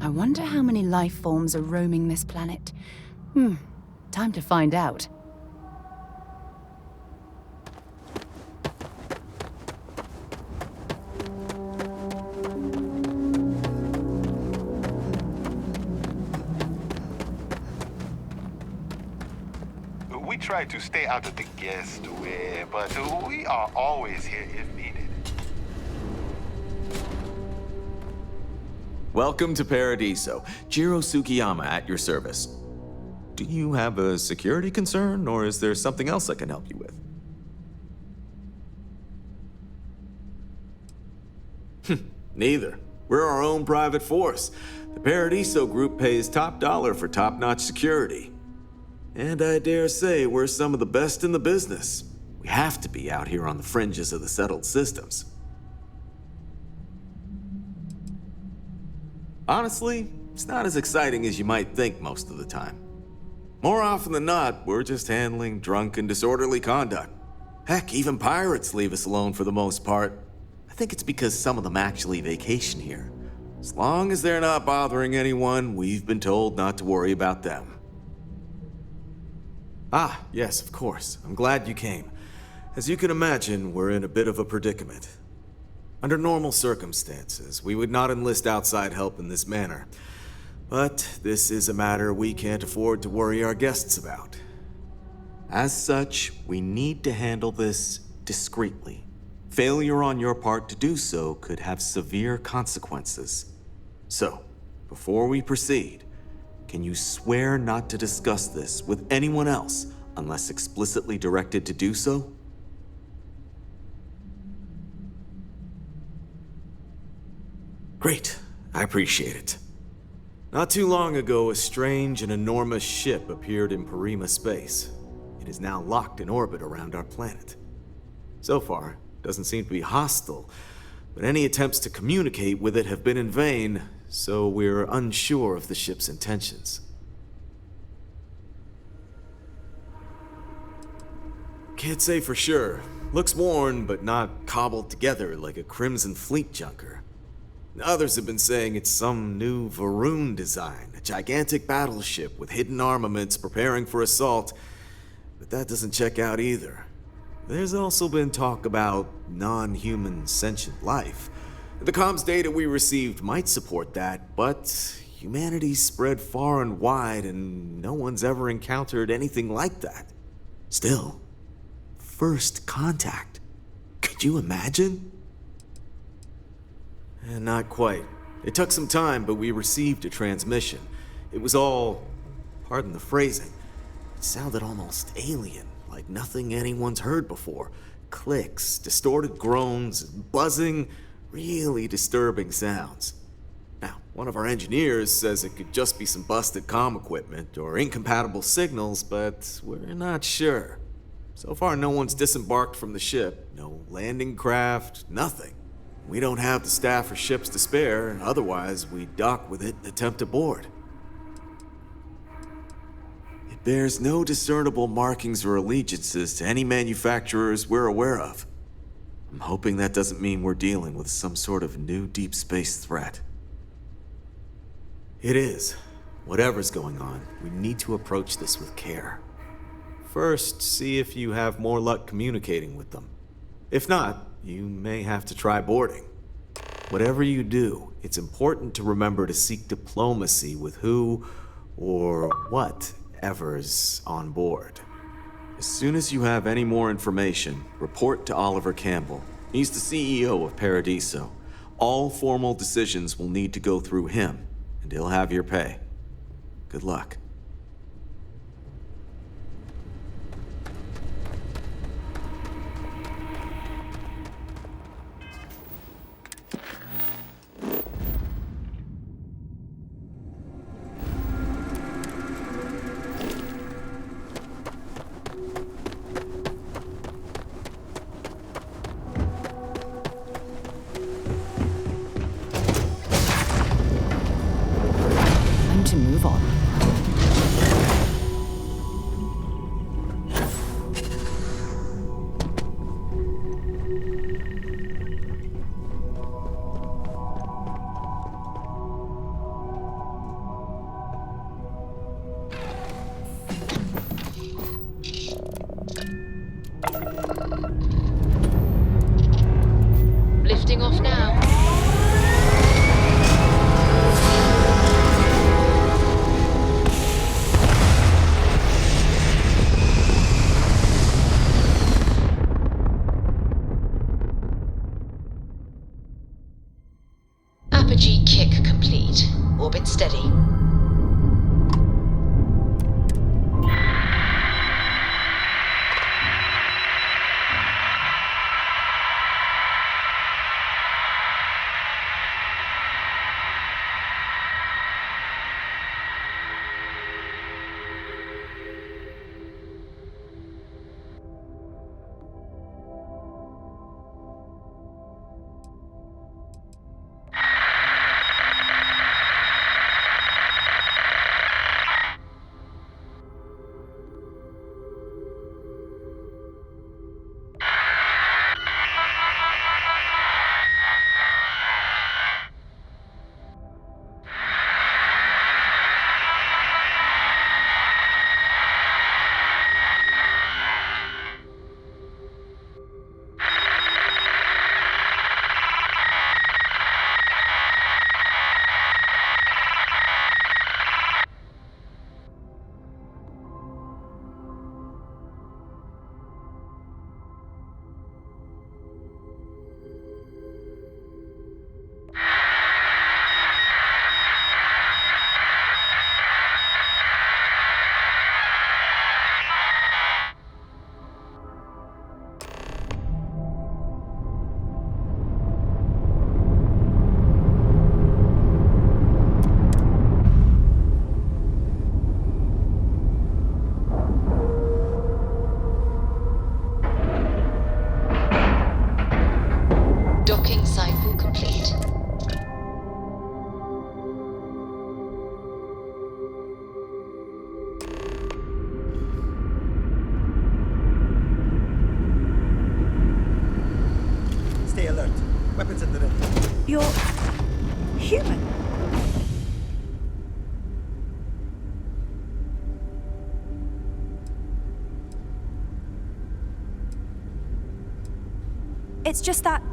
I wonder how many life forms are roaming this planet. Time to find out. We try to stay out of the guest way, but we are always here if needed. Welcome to Paradiso. Jiro Sukiyama at your service. Do you have a security concern, or is there something else I can help you with? Neither. We're our own private force. The Paradiso group pays top dollar for top-notch security. And I dare say we're some of the best in the business. We have to be out here on the fringes of the settled systems. Honestly, it's not as exciting as you might think most of the time. More often than not, we're just handling drunk and disorderly conduct. Heck, even pirates leave us alone for the most part. I think it's because some of them actually vacation here. As long as they're not bothering anyone, we've been told not to worry about them. Ah, yes, of course. I'm glad you came. As you can imagine, we're in a bit of a predicament. Under normal circumstances, we would not enlist outside help in this manner. But this is a matter we can't afford to worry our guests about. As such, we need to handle this discreetly. Failure on your part to do so could have severe consequences. So, before we proceed, can you swear not to discuss this with anyone else unless explicitly directed to do so? Great. I appreciate it. Not too long ago, a strange and enormous ship appeared in Parima space. It is now locked in orbit around our planet. So far, it doesn't seem to be hostile, but any attempts to communicate with it have been in vain, so we're unsure of the ship's intentions. Can't say for sure. Looks worn, but not cobbled together like a Crimson Fleet junker. Others have been saying it's some new Varun design, a gigantic battleship with hidden armaments preparing for assault, but that doesn't check out either. There's also been talk about non-human sentient life. The comms data we received might support that, but humanity's spread far and wide and no one's ever encountered anything like that. Still, first contact. Could you imagine? Not quite. It took some time, but we received a transmission. It was all, pardon the phrasing, it sounded almost alien, like nothing anyone's heard before. Clicks, distorted groans, buzzing, really disturbing sounds. Now, one of our engineers says it could just be some busted comm equipment or incompatible signals, but we're not sure. So far, no one's disembarked from the ship, no landing craft, nothing. We don't have the staff or ships to spare, otherwise we'd dock with it and attempt to board. It bears no discernible markings or allegiances to any manufacturers we're aware of. I'm hoping that doesn't mean we're dealing with some sort of new deep space threat. It is. Whatever's going on, we need to approach this with care. First, see if you have more luck communicating with them. If not, you may have to try boarding. Whatever you do, it's important to remember to seek diplomacy with who or whatever's on board. As soon as you have any more information, report to Oliver Campbell. He's the CEO of Paradiso. All formal decisions will need to go through him, and he'll have your pay. Good luck. To move on. it steady. Docking cycle complete. Stay alert. Weapons at the ready. You're human. It's just that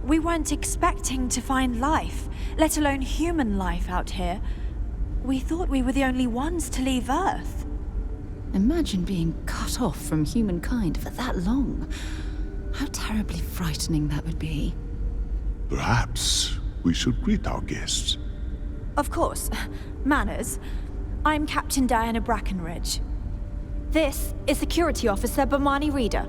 we weren't expecting to find life, let alone human life out here. We thought we were the only ones to leave Earth. Imagine being cut off from humankind for that long. How terribly frightening that would be. Perhaps we should greet our guests. Of course. Manners. I'm Captain Diana Brackenridge. This is Security Officer Bomani Reader.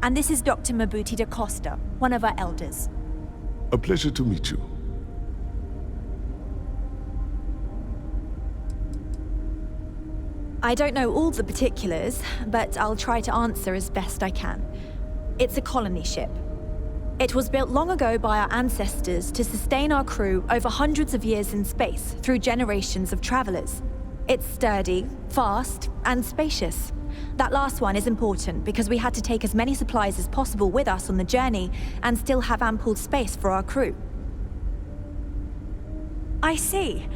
And this is Dr. Mabuti da Costa, one of our elders. A pleasure to meet you. I don't know all the particulars, but I'll try to answer as best I can. It's a colony ship. It was built long ago by our ancestors to sustain our crew over hundreds of years in space through generations of travelers. It's sturdy, fast, and spacious. That last one is important because we had to take as many supplies as possible with us on the journey and still have ample space for our crew. I see.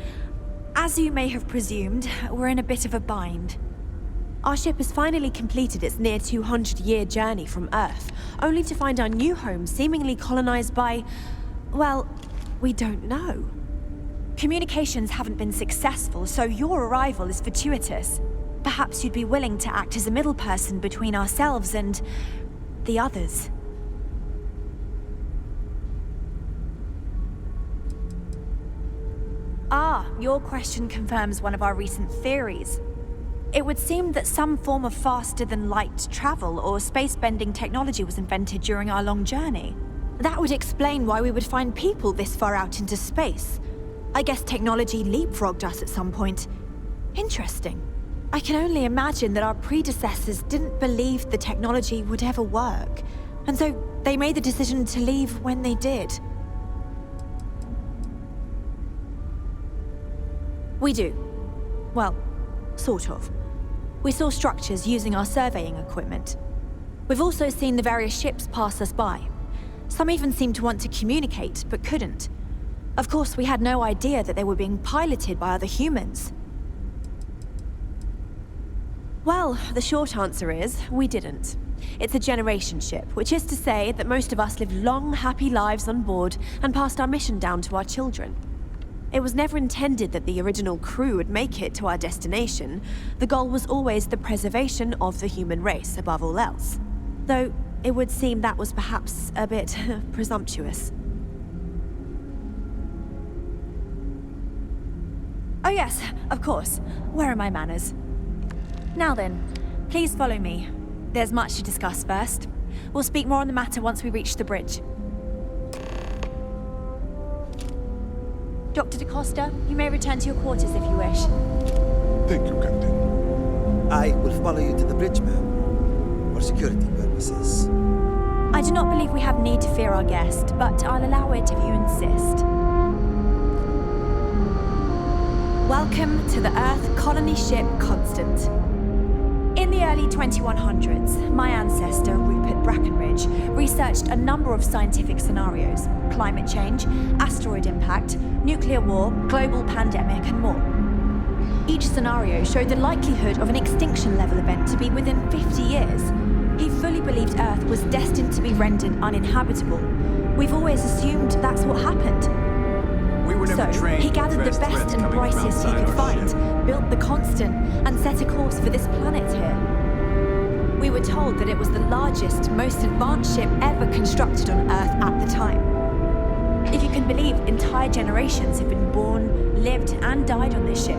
As you may have presumed, we're in a bit of a bind. Our ship has finally completed its near 200-year journey from Earth, only to find our new home seemingly colonized by, well, we don't know. Communications haven't been successful, so your arrival is fortuitous. Perhaps you'd be willing to act as a middle person between ourselves and the others. Ah, your question confirms one of our recent theories. It would seem that some form of faster-than-light travel or space-bending technology was invented during our long journey. That would explain why we would find people this far out into space. I guess technology leapfrogged us at some point. Interesting. I can only imagine that our predecessors didn't believe the technology would ever work, and so they made the decision to leave when they did. We do. Well, sort of. We saw structures using our surveying equipment. We've also seen the various ships pass us by. Some even seemed to want to communicate, but couldn't. Of course, we had no idea that they were being piloted by other humans. Well, the short answer is, we didn't. It's a generation ship, which is to say that most of us lived long, happy lives on board and passed our mission down to our children. It was never intended that the original crew would make it to our destination. The goal was always the preservation of the human race above all else. Though, it would seem that was perhaps a bit presumptuous. Oh yes, of course. Where are my manners? Now then, please follow me. There's much to discuss first. We'll speak more on the matter once we reach the bridge. Dr. DaCosta, you may return to your quarters if you wish. Thank you, Captain. I will follow you to the bridge, ma'am. For security purposes. I do not believe we have need to fear our guest, but I'll allow it if you insist. Welcome to the Earth colony ship Constant. In the early 2100s, my ancestor, Rupert Brackenridge, researched a number of scientific scenarios: climate change, asteroid impact, nuclear war, global pandemic, and more. Each scenario showed the likelihood of an extinction-level event to be within 50 years. He fully believed Earth was destined to be rendered uninhabitable. We've always assumed that's what happened. We were never So, trained he to gathered the address best threats and coming from brightest he outside could our find, ship. built the Constant, and set a course for this planet here. We were told that it was the largest, most advanced ship ever constructed on Earth at the time. If you can believe, entire generations have been born, lived, and died on this ship.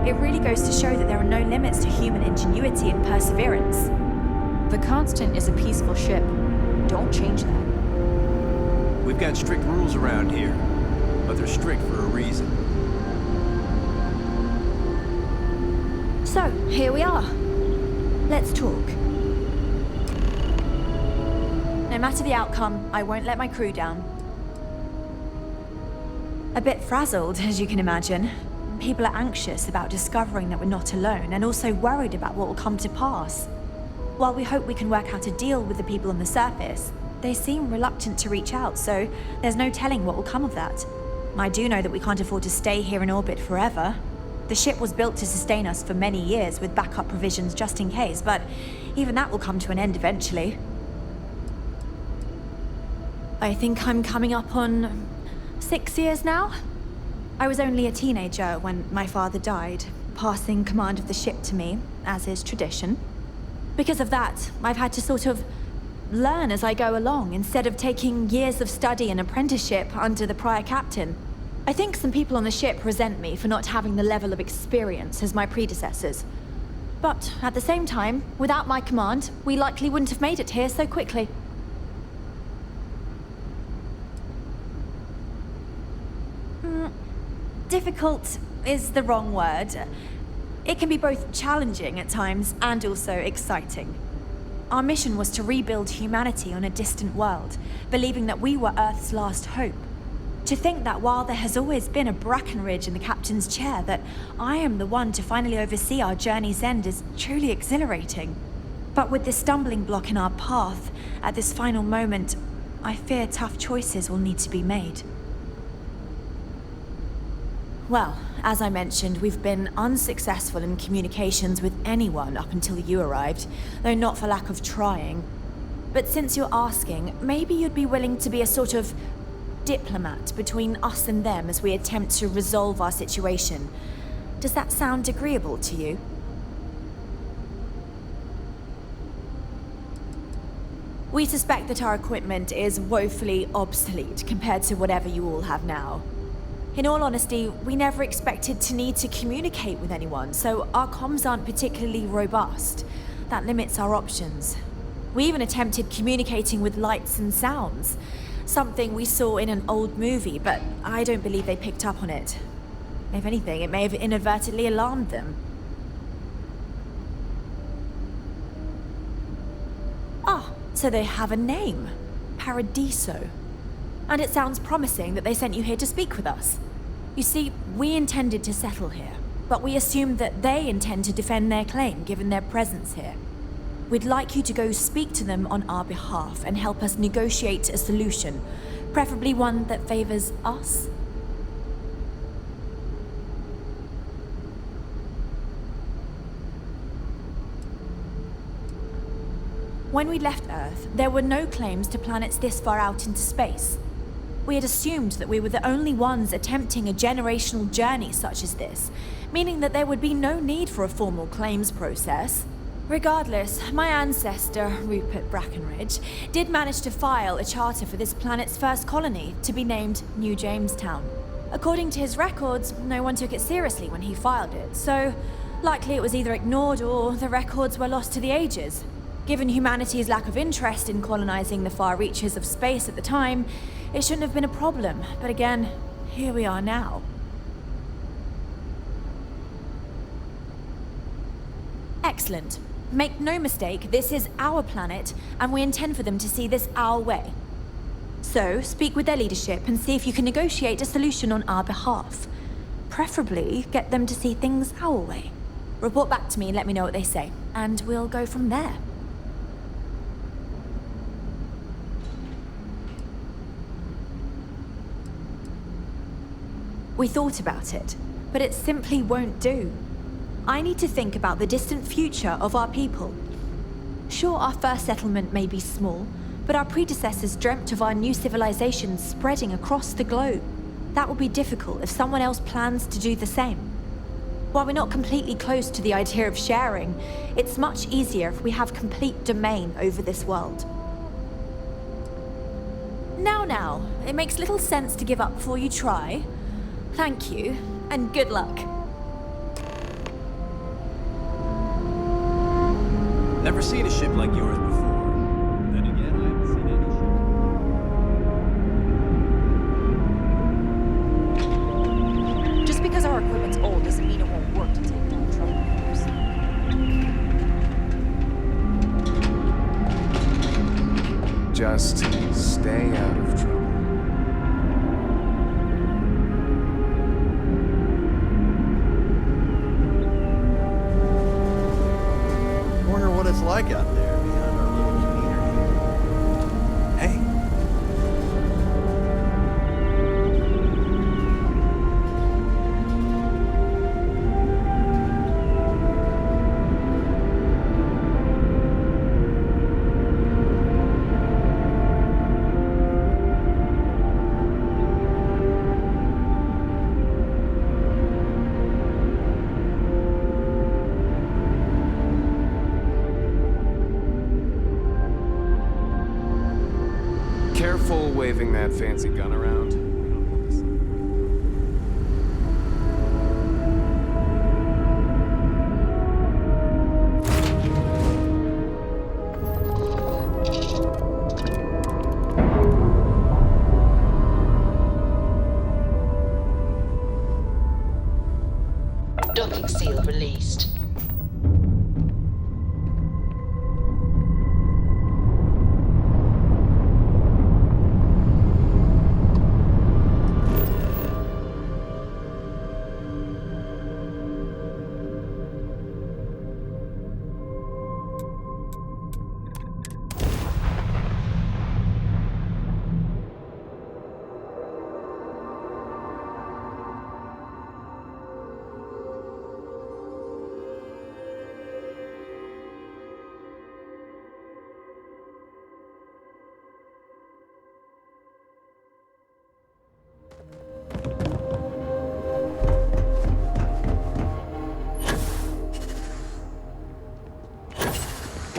It really goes to show that there are no limits to human ingenuity and perseverance. The Constant is a peaceful ship. Don't change that. We've got strict rules around here, but they're strict for a reason. So, here we are. Let's talk. No matter the outcome, I won't let my crew down. A bit frazzled, as you can imagine. People are anxious about discovering that we're not alone, and also worried about what will come to pass. While we hope we can work out a deal with the people on the surface, they seem reluctant to reach out, so there's no telling what will come of that. I do know that we can't afford to stay here in orbit forever. The ship was built to sustain us for many years with backup provisions just in case, but even that will come to an end eventually. I think I'm coming up on 6 years now. I was only a teenager when my father died, passing command of the ship to me, as is tradition. Because of that, I've had to sort of learn as I go along, instead of taking years of study and apprenticeship under the prior captain. I think some people on the ship resent me for not having the level of experience as my predecessors. But at the same time, without my command, we likely wouldn't have made it here so quickly. Difficult is the wrong word. It can be both challenging at times and also exciting. Our mission was to rebuild humanity on a distant world, believing that we were Earth's last hope. To think that while there has always been a Brackenridge in the captain's chair, that I am the one to finally oversee our journey's end is truly exhilarating. But with this stumbling block in our path, at this final moment, I fear tough choices will need to be made. Well, as I mentioned, we've been unsuccessful in communications with anyone up until you arrived, though not for lack of trying. But since you're asking, maybe you'd be willing to be a sort of diplomat between us and them as we attempt to resolve our situation. Does that sound agreeable to you? We suspect that our equipment is woefully obsolete compared to whatever you all have now. In all honesty, we never expected to need to communicate with anyone, so our comms aren't particularly robust. That limits our options. We even attempted communicating with lights and sounds, something we saw in an old movie, but I don't believe they picked up on it. If anything, it may have inadvertently alarmed them. Ah, so they have a name. Paradiso. And it sounds promising that they sent you here to speak with us. You see, we intended to settle here, but we assumed that they intend to defend their claim given their presence here. We'd like you to go speak to them on our behalf and help us negotiate a solution, preferably one that favors us. When we left Earth, there were no claims to planets this far out into space. We had assumed that we were the only ones attempting a generational journey such as this, meaning that there would be no need for a formal claims process. Regardless, my ancestor, Rupert Brackenridge, did manage to file a charter for this planet's first colony to be named New Jamestown. According to his records, no one took it seriously when he filed it, so likely it was either ignored or the records were lost to the ages. Given humanity's lack of interest in colonizing the far reaches of space at the time, it shouldn't have been a problem. But again, here we are now. Excellent. Make no mistake, this is our planet, and we intend for them to see this our way. So, speak with their leadership and see if you can negotiate a solution on our behalf. Preferably, get them to see things our way. Report back to me and let me know what they say, and we'll go from there. We thought about it, but it simply won't do. I need to think about the distant future of our people. Sure, our first settlement may be small, but our predecessors dreamt of our new civilization spreading across the globe. That will be difficult if someone else plans to do the same. While we're not completely close to the idea of sharing, it's much easier if we have complete domain over this world. Now, it makes little sense to give up before you try. Thank you, and good luck. Never seen a ship like yours before. Then again, I haven't seen any ship. Just because our equipment's old doesn't mean it won't work to take more trouble. Just stay out of trouble. Wonder what it's like out there beyond our little community. Hey. Careful waving that fancy gun around. Docking seal released.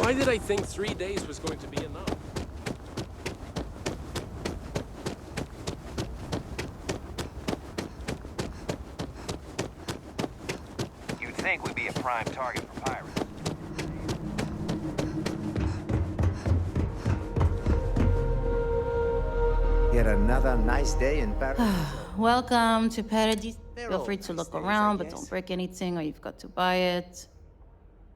Why did I think 3 days was going to be enough? You'd think we'd be a prime target for pirates. Yet another nice day in Paris. Welcome to Paradis. They're Feel all free to nice look days, around, I but guess. don't break anything or you've got to buy it.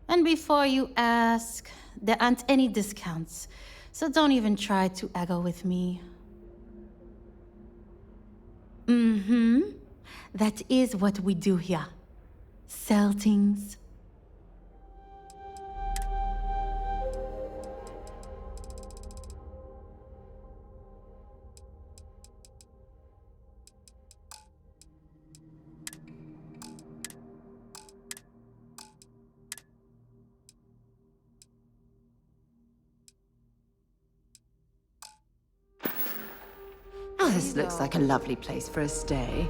And before you ask, there aren't any discounts, so don't even try to haggle with me. That is what we do here. Sell things. Oh, this looks like a lovely place for a stay.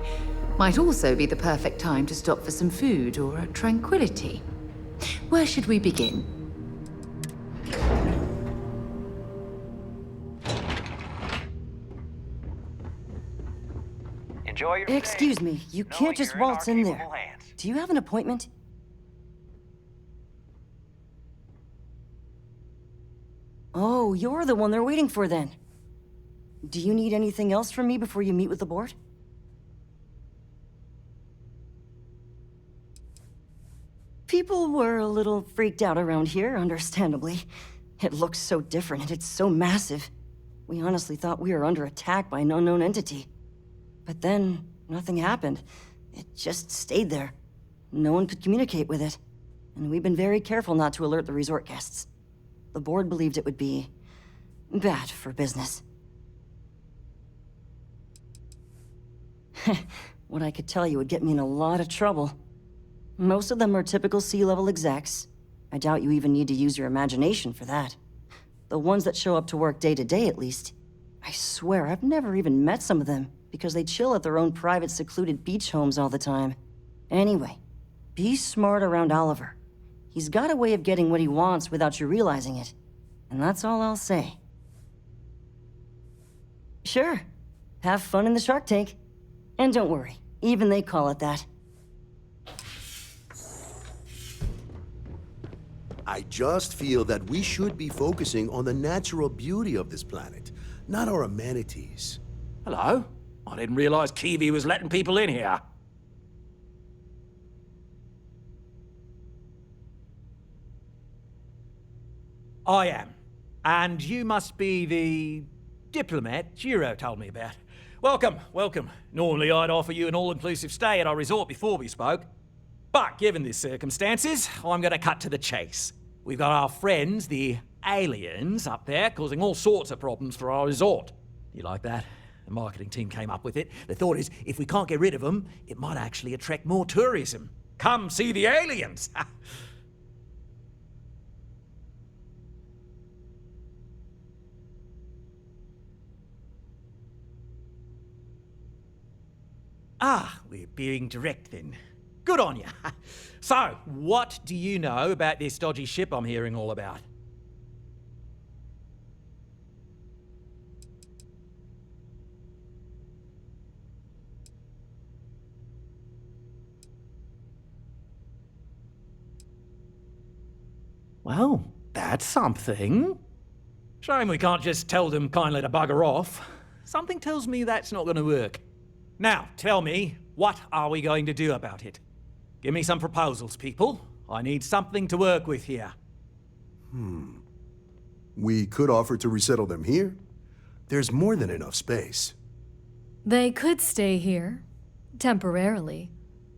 Might also be the perfect time to stop for some food or a tranquility. Where should we begin? Enjoy your Excuse stay, me, you knowing can't just you're in waltz our in there. capable hands. Do you have an appointment? Oh, you're the one they're waiting for then. Do you need anything else from me before you meet with the board? People were a little freaked out around here, understandably. It looks so different and it's so massive. We honestly thought we were under attack by an unknown entity. But then, nothing happened. It just stayed there. No one could communicate with it. And we've been very careful not to alert the resort guests. The board believed it would be bad for business. What I could tell you would get me in a lot of trouble. Most of them are typical C-level execs. I doubt you even need to use your imagination for that. The ones that show up to work day to day, at least. I swear, I've never even met some of them, because they chill at their own private, secluded beach homes all the time. Anyway, be smart around Oliver. He's got a way of getting what he wants without you realizing it. And that's all I'll say. Sure. Have fun in the shark tank. And don't worry, even they call it that. I just feel that we should be focusing on the natural beauty of this planet, not our amenities. Hello? I didn't realize Kiwi was letting people in here. I am. And you must be the diplomat Jiro told me about. Welcome, welcome. Normally I'd offer you an all-inclusive stay at our resort before we spoke. But given the circumstances, I'm going to cut to the chase. We've got our friends, the aliens, up there causing all sorts of problems for our resort. You like that? The marketing team came up with it. The thought is, if we can't get rid of them, it might actually attract more tourism. Come see the aliens! Ah, we're being direct then. Good on you. So, what do you know about this dodgy ship I'm hearing all about? Well, that's something. Shame we can't just tell them kindly to bugger off. Something tells me that's not going to work. Now, tell me, what are we going to do about it? Give me some proposals, people. I need something to work with here. We could offer to resettle them here. There's more than enough space. They could stay here, temporarily,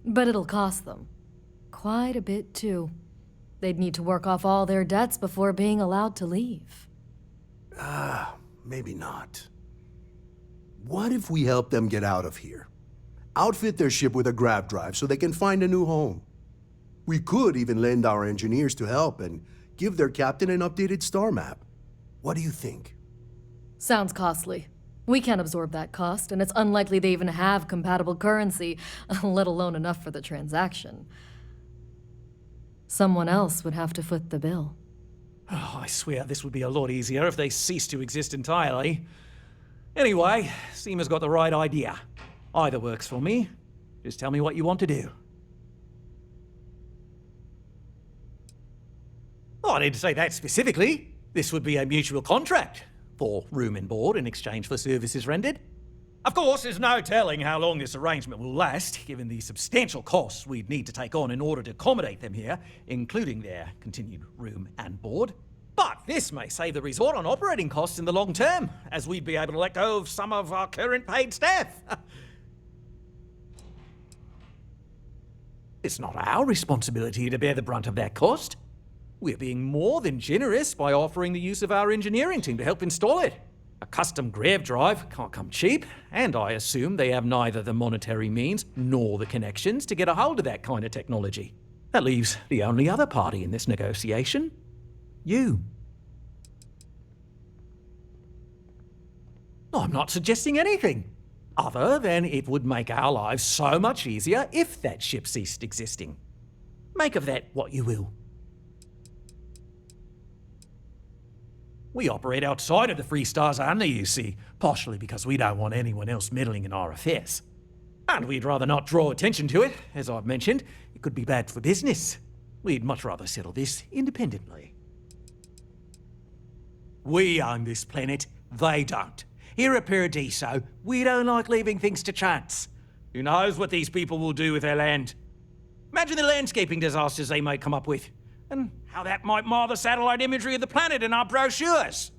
but it'll cost them. Quite a bit, too. They'd need to work off all their debts before being allowed to leave. Maybe not. What if we help them get out of here? Outfit their ship with a grav drive so they can find a new home. We could even lend our engineers to help and give their captain an updated star map. What do you think? Sounds costly. We can't absorb that cost, and it's unlikely they even have compatible currency, let alone enough for the transaction. Someone else would have to foot the bill. Oh, I swear this would be a lot easier if they ceased to exist entirely. Anyway, Seema's got the right idea. Either works for me. Just tell me what you want to do. Oh, I didn't say that specifically. This would be a mutual contract for room and board in exchange for services rendered. Of course, there's no telling how long this arrangement will last, given the substantial costs we'd need to take on in order to accommodate them here, including their continued room and board. But this may save the resort on operating costs in the long term, as we'd be able to let go of some of our current paid staff. It's not our responsibility to bear the brunt of that cost. We're being more than generous by offering the use of our engineering team to help install it. A custom grav drive can't come cheap, and I assume they have neither the monetary means nor the connections to get a hold of that kind of technology. That leaves the only other party in this negotiation. You. I'm not suggesting anything, other than it would make our lives so much easier if that ship ceased existing. Make of that what you will. We operate outside of the Free Stars only, you see, partially because we don't want anyone else meddling in our affairs. And we'd rather not draw attention to it. As I've mentioned, it could be bad for business. We'd much rather settle this independently. We own this planet, they don't. Here at Paradiso, we don't like leaving things to chance. Who knows what these people will do with their land? Imagine the landscaping disasters they might come up with, and how that might mar the satellite imagery of the planet in our brochures.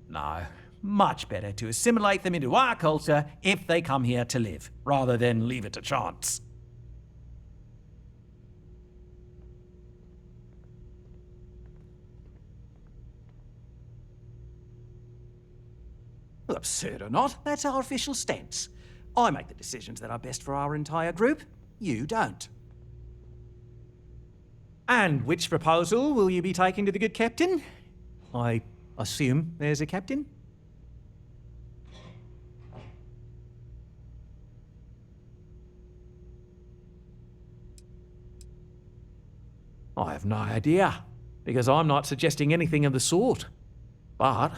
No, much better to assimilate them into our culture if they come here to live, rather than leave it to chance. Absurd or not, that's our official stance. I make the decisions that are best for our entire group. You don't. And which proposal will you be taking to the good captain? I assume there's a captain? I have no idea, because I'm not suggesting anything of the sort. But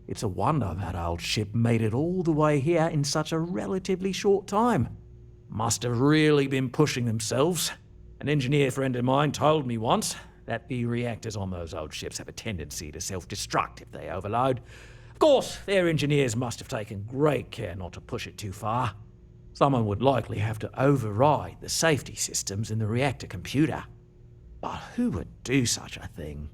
it's a wonder that old ship made it all the way here in such a relatively short time. Must have really been pushing themselves. An engineer friend of mine told me once that the reactors on those old ships have a tendency to self-destruct if they overload. Of course, their engineers must have taken great care not to push it too far. Someone would likely have to override the safety systems in the reactor computer. But who would do such a thing?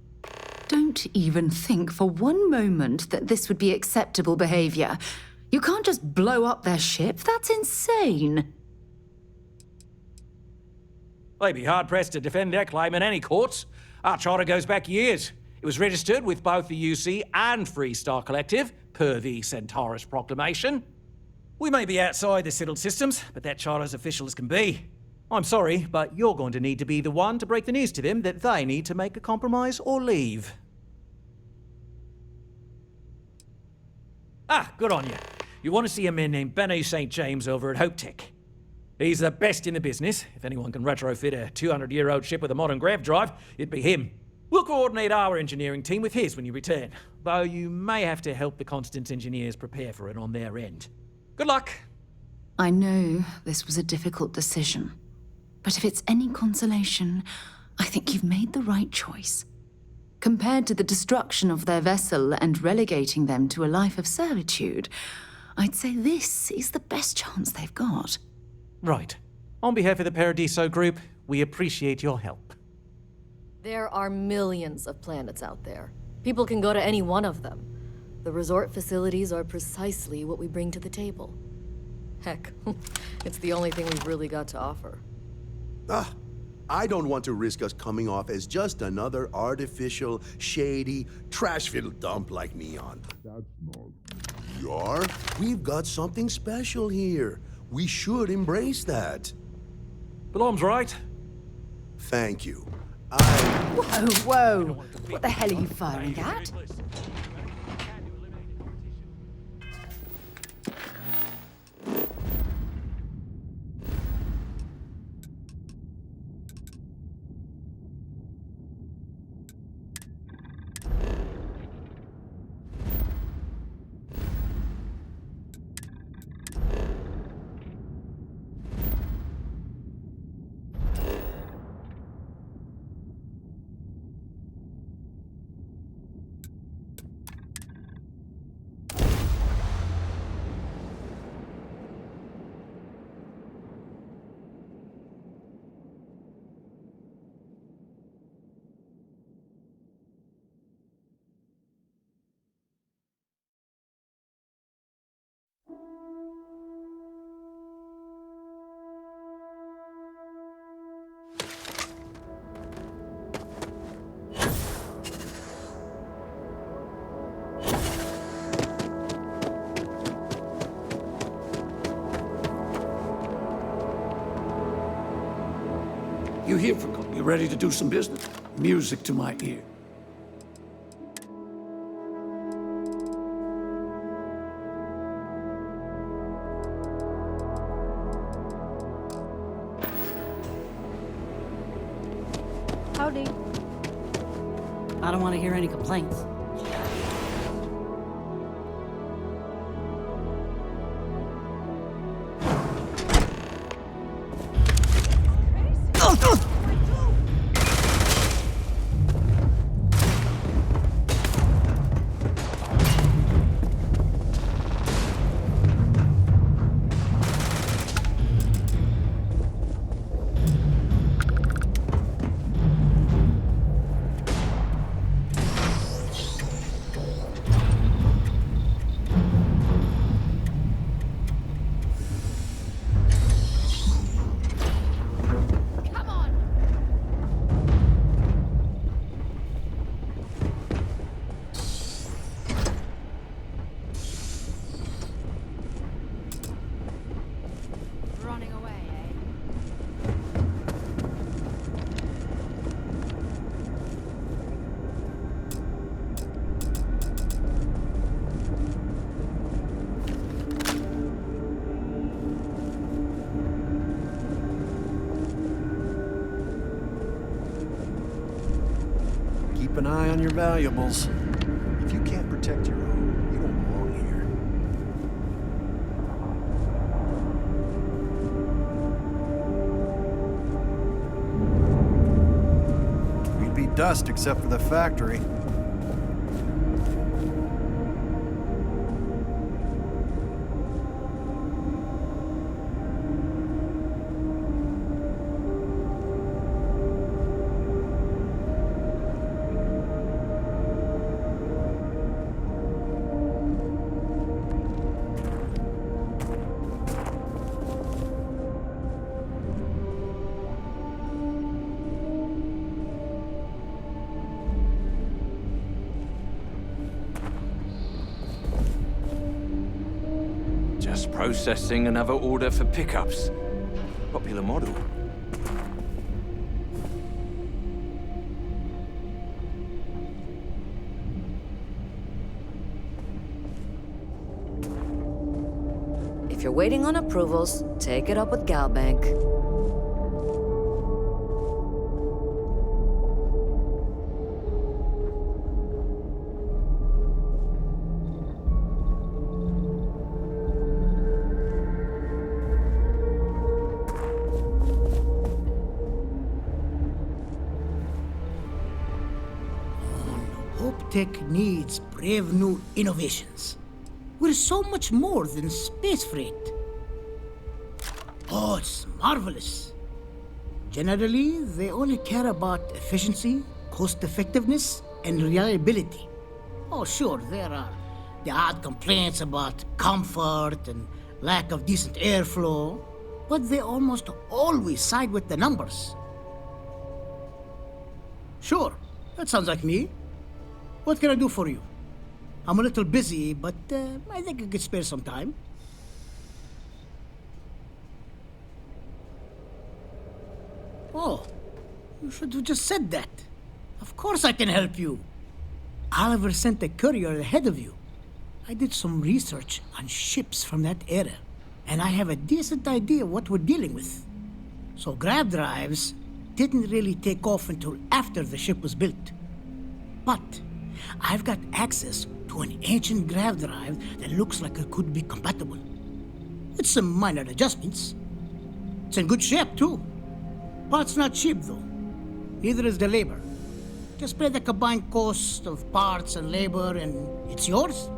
Don't even think for one moment that this would be acceptable behavior. You can't just blow up their ship. That's insane. They'd be hard-pressed to defend their claim in any courts. Our charter goes back years. It was registered with both the UC and Freestar Collective, per the Centaurus Proclamation. We may be outside the settled systems, but that charter's official as can be. I'm sorry, but you're going to need to be the one to break the news to them that they need to make a compromise or leave. Ah, good on you. You want to see a man named Benny St. James over at Hope Tech. He's the best in the business. If anyone can retrofit a 200-year-old ship with a modern grav drive, it'd be him. We'll coordinate our engineering team with his when you return, though you may have to help the Constance engineers prepare for it on their end. Good luck. I know this was a difficult decision, but if it's any consolation, I think you've made the right choice. Compared to the destruction of their vessel and relegating them to a life of servitude, I'd say this is the best chance they've got. Right. On behalf of the Paradiso Group, we appreciate your help. There are millions of planets out there. People can go to any one of them. The resort facilities are precisely what we bring to the table. Heck, it's the only thing we've really got to offer. I don't want to risk us coming off as just another artificial, shady, trash-filled dump like Neon. That's not. Yar, we've got something special here. We should embrace that. Blom's right. Thank you. Whoa, whoa! What the hell are you firing at? You here for you ready to do some business? Music to my ear. Howdy. I don't want to hear any complaints. an eye on your valuables. If you can't protect your own, you don't belong here. We'd be dust except for the factory. Just processing another order for pickups. Popular model. If you're waiting on approvals, take it up with Galbank. Tech needs brave new innovations. We're so much more than space freight. Oh, it's marvelous. Generally, they only care about efficiency, cost effectiveness, and reliability. Oh, sure, there are the odd complaints about comfort and lack of decent airflow, but they almost always side with the numbers. Sure, that sounds like me. What can I do for you? I'm a little busy, but I think I could spare some time. Oh, you should have just said that. Of course I can help you. Oliver sent a courier ahead of you. I did some research on ships from that era, and I have a decent idea what we're dealing with. So grav drives didn't really take off until after the ship was built. But I've got access to an ancient grav drive that looks like it could be compatible. With some minor adjustments. It's in good shape, too. Parts not cheap, though. Neither is the labor. Just pay the combined cost of parts and labor, and it's yours.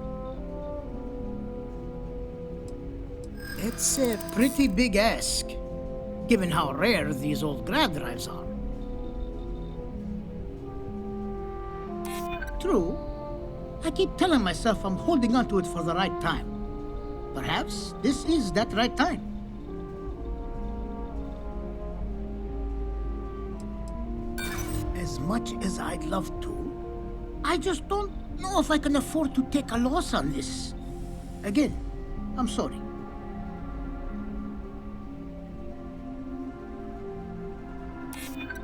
It's a pretty big ask, given how rare these old grav drives are. True. I keep telling myself I'm holding on to it for the right time. Perhaps this is that right time. As much as I'd love to, I just don't know if I can afford to take a loss on this. Again, I'm sorry.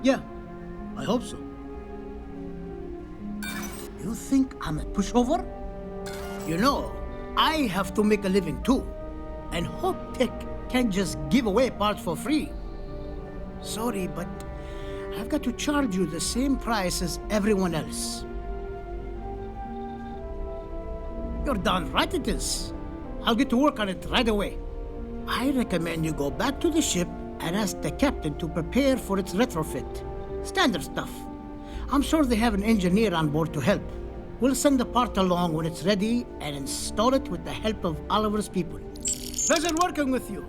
Yeah, I hope so. You think I'm a pushover? You know, I have to make a living too. And Hope Tech can't just give away parts for free. Sorry, but I've got to charge you the same price as everyone else. You're darn right it is. I'll get to work on it right away. I recommend you go back to the ship and ask the captain to prepare for its retrofit. Standard stuff. I'm sure they have an engineer on board to help. We'll send the part along when it's ready and install it with the help of Oliver's people. Pleasure working with you.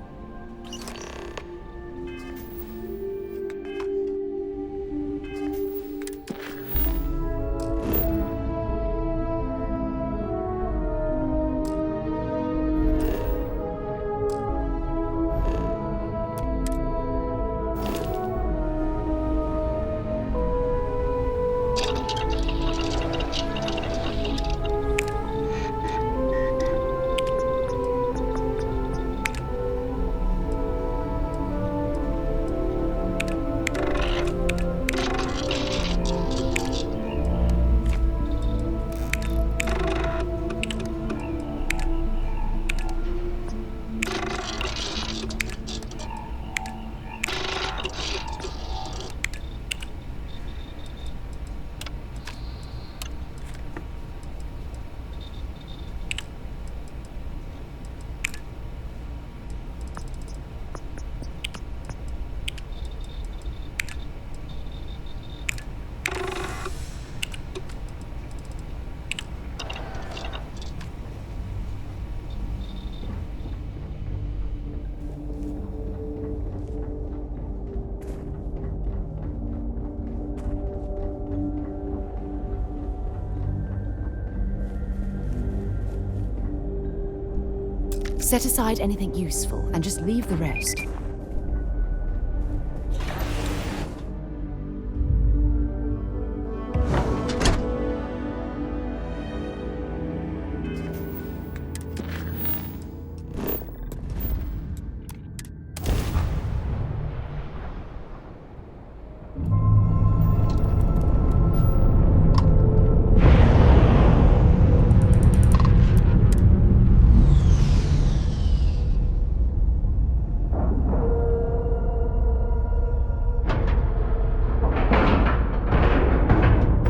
Set aside anything useful and just leave the rest.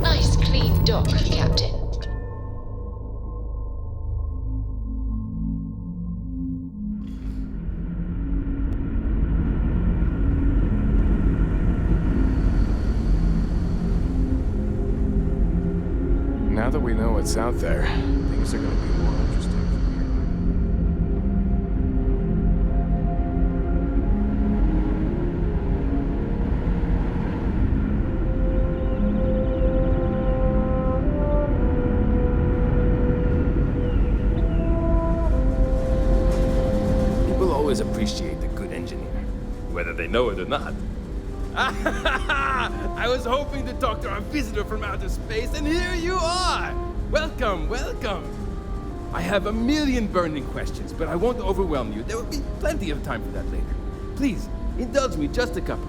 Nice clean dock, Captain. Now that we know what's out there, things are gonna be more interesting from here. People always appreciate a good engineer, whether they know it or not. I was hoping to talk to our visitor from outer space, and here you are! Welcome, welcome! I have a million burning questions, but I won't overwhelm you. There will be plenty of time for that later. Please, indulge me just a couple.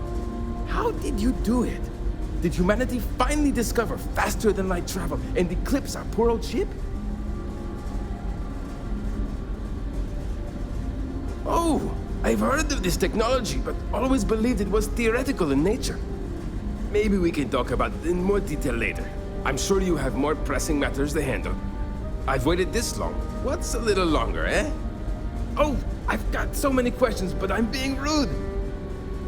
How did you do it? Did humanity finally discover faster than light travel and eclipse our poor old ship? Oh, I've heard of this technology, but always believed it was theoretical in nature. Maybe we can talk about it in more detail later. I'm sure you have more pressing matters to handle. I've waited this long. What's a little longer, eh? Oh, I've got so many questions, but I'm being rude.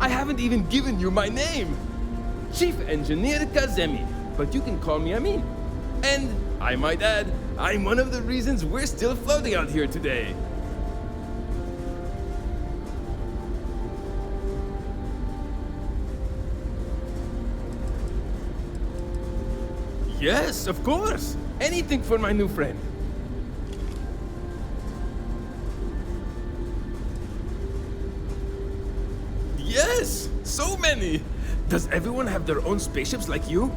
I haven't even given you my name. Chief Engineer Kazemi, but you can call me Amin. And, I might add, I'm one of the reasons we're still floating out here today. Yes, of course. Anything for my new friend. Yes, so many. Does everyone have their own spaceships like you?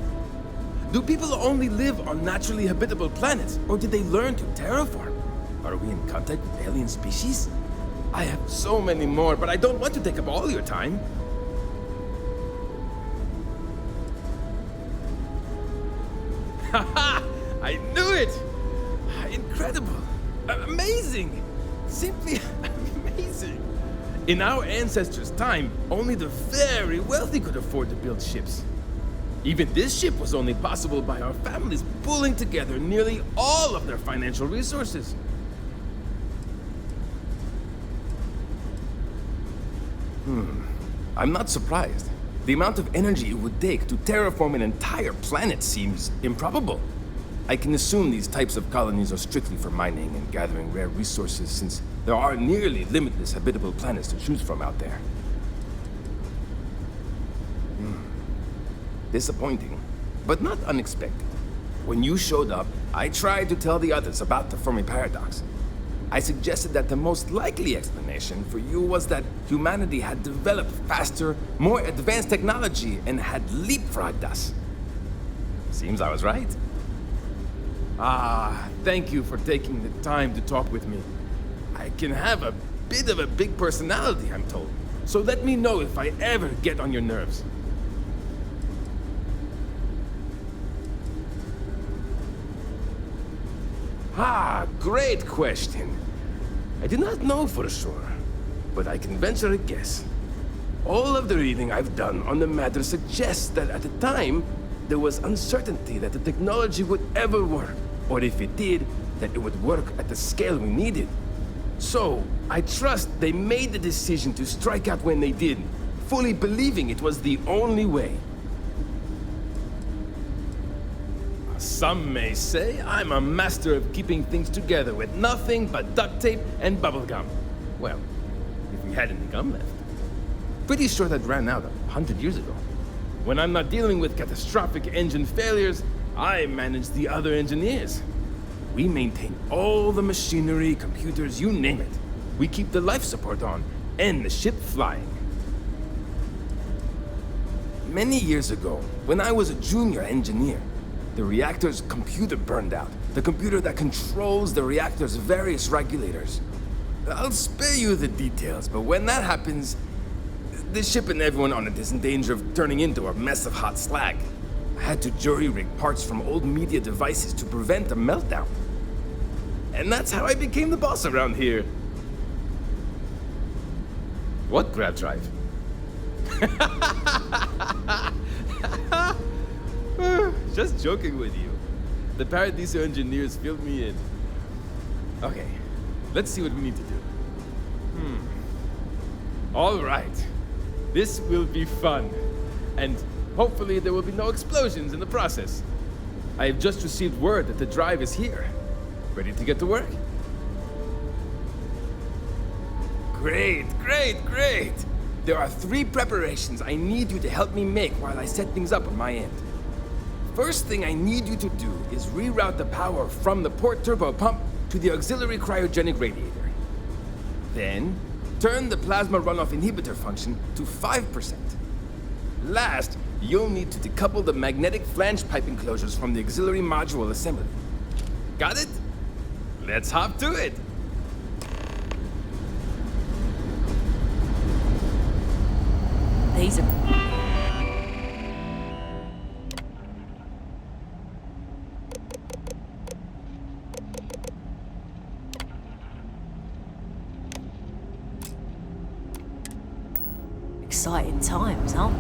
Do people only live on naturally habitable planets, or did they learn to terraform? Are we in contact with alien species? I have so many more, but I don't want to take up all your time. Haha! I knew it! Incredible! Amazing! Simply amazing! In our ancestors' time, only the very wealthy could afford to build ships. Even this ship was only possible by our families pulling together nearly all of their financial resources. I'm not surprised. The amount of energy it would take to terraform an entire planet seems improbable. I can assume these types of colonies are strictly for mining and gathering rare resources, since there are nearly limitless habitable planets to choose from out there. Disappointing, but not unexpected. When you showed up, I tried to tell the others about the Fermi Paradox. I suggested that the most likely explanation for you was that humanity had developed faster, more advanced technology and had leapfrogged us. Seems I was right. Thank you for taking the time to talk with me. I can have a bit of a big personality, I'm told. So let me know if I ever get on your nerves. Great question. I do not know for sure, but I can venture a guess. All of the reading I've done on the matter suggests that at the time, there was uncertainty that the technology would ever work, or if it did, that it would work at the scale we needed. So, I trust they made the decision to strike out when they did, fully believing it was the only way. Some may say I'm a master of keeping things together with nothing but duct tape and bubblegum. Well, if we had any gum left. Pretty sure that ran out 100 years ago. When I'm not dealing with catastrophic engine failures, I manage the other engineers. We maintain all the machinery, computers, you name it. we keep the life support on and the ship flying. Many years ago, when I was a junior engineer, the reactor's computer burned out. The computer that controls the reactor's various regulators. I'll spare you the details, but when that happens, the ship and everyone on it is in danger of turning into a mess of hot slag. I had to jury-rig parts from old media devices to prevent a meltdown. And that's how I became the boss around here. What grab drive? Just joking with you. The Paradiso engineers filled me in. Okay, let's see what we need to do. All right. This will be fun. And hopefully there will be no explosions in the process. I have just received word that the drive is here. Ready to get to work? Great, great, great! There are 3 preparations I need you to help me make while I set things up on my end. First thing I need you to do is reroute the power from the port turbo pump to the auxiliary cryogenic radiator. Then, turn the plasma runoff inhibitor function to 5%. Last, you'll need to decouple the magnetic flange pipe enclosures from the auxiliary module assembly. Got it? Let's hop to it! These are... exciting times, huh?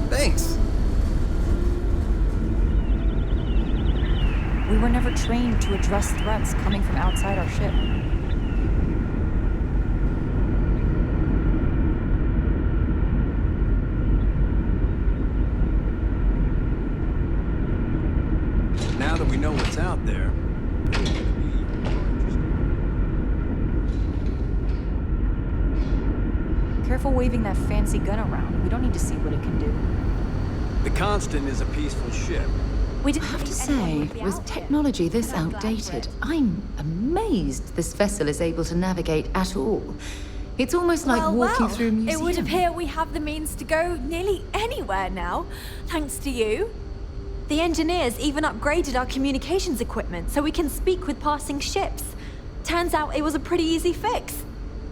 Thanks. We were never trained to address threats coming from outside our ship. Now that we know what's out there, Careful waving that fancy gun around. We don't need to see what it can do. the Constant is a peaceful ship. I have to say, with technology this outdated, I'm amazed this vessel is able to navigate at all. It's almost like walking through a museum. It would appear we have the means to go nearly anywhere now, thanks to you. The engineers even upgraded our communications equipment so we can speak with passing ships. Turns out it was a pretty easy fix.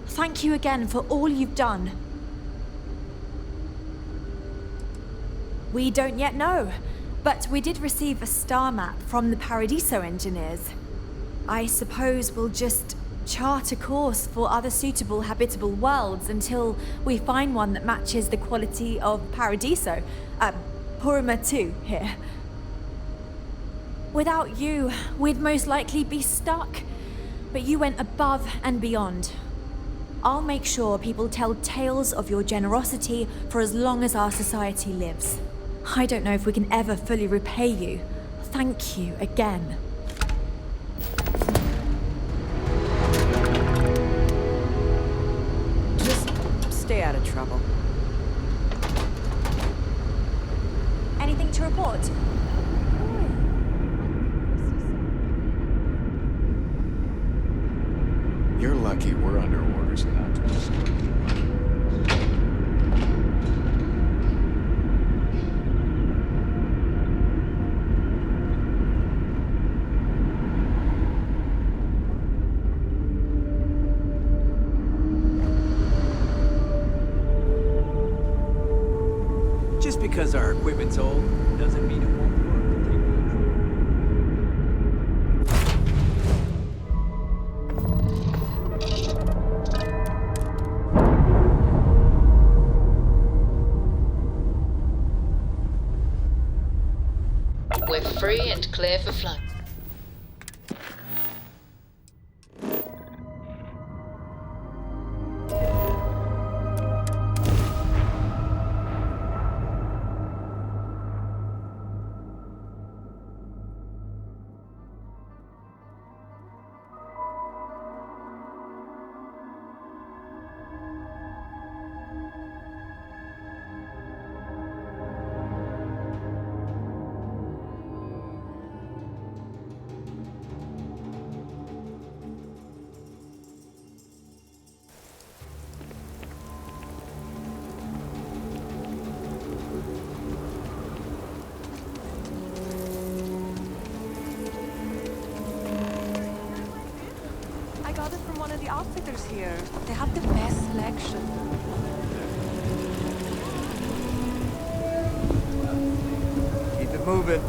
Thank you again for all you've done. We don't yet know, but we did receive a star map from the Paradiso engineers. I suppose we'll just chart a course for other suitable habitable worlds until we find one that matches the quality of Paradiso. Purima 2 here. Without you, we'd most likely be stuck. But you went above and beyond. I'll make sure people tell tales of your generosity for as long as our society lives. I don't know if we can ever fully repay you. Thank you again. Just stay out of trouble. Anything to report? You're lucky we're under orders not to disturb you. Just because our equipment's old doesn't mean it won't work. We're free and clear for flight. I got it from one of the outfitters here. They have the best selection. Keep it moving.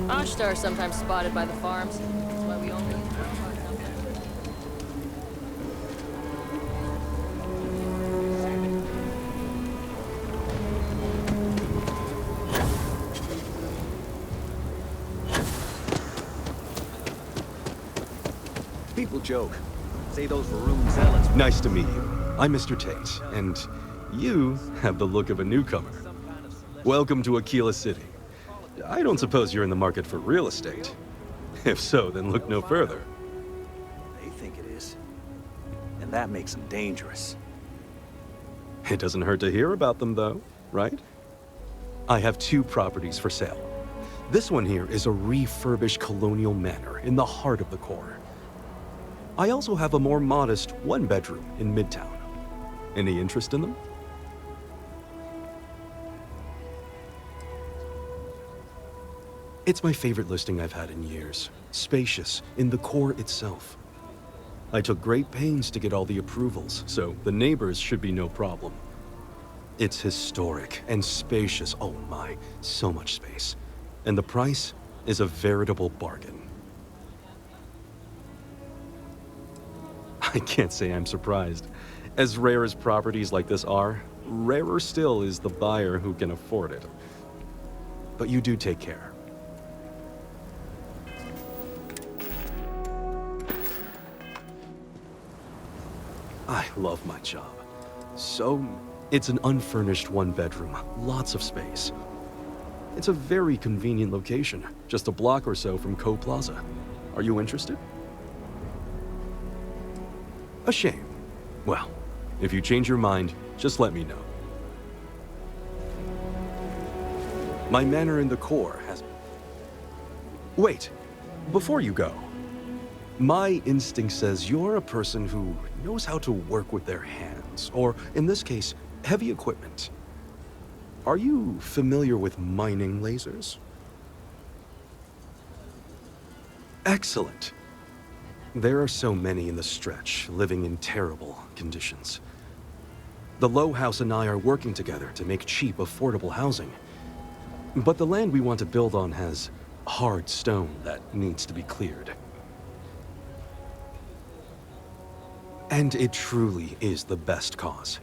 Ashtar are sometimes spotted by the farms. That's why we only use them for something. People joke. Say those Varun zealots. Nice to meet you. I'm Mr. Tate, and you have the look of a newcomer. Welcome to Aquila City. I don't suppose you're in the market for real estate. If so, then look no further. They think it is. And that makes them dangerous. It doesn't hurt to hear about them, though, right? I have 2 properties for sale. This one here is a refurbished colonial manor in the heart of the core. I also have a more modest 1-bedroom in Midtown. Any interest in them? It's my favorite listing I've had in years. Spacious, in the core itself. I took great pains to get all the approvals, so the neighbors should be no problem. It's historic and spacious, oh my, so much space. And the price is a veritable bargain. I can't say I'm surprised. As rare as properties like this are, rarer still is the buyer who can afford it. But you do take care. I love my job. So, it's an unfurnished 1-bedroom, lots of space. It's a very convenient location, just a block or so from Co Plaza. Are you interested? A shame. Well, if you change your mind, just let me know. My manor in the core has... Wait, before you go. My instinct says you're a person who knows how to work with their hands, or in this case, heavy equipment. Are you familiar with mining lasers? Excellent. There are so many in the stretch, living in terrible conditions. The Low House and I are working together to make cheap, affordable housing. But the land we want to build on has hard stone that needs to be cleared. And it truly is the best cause.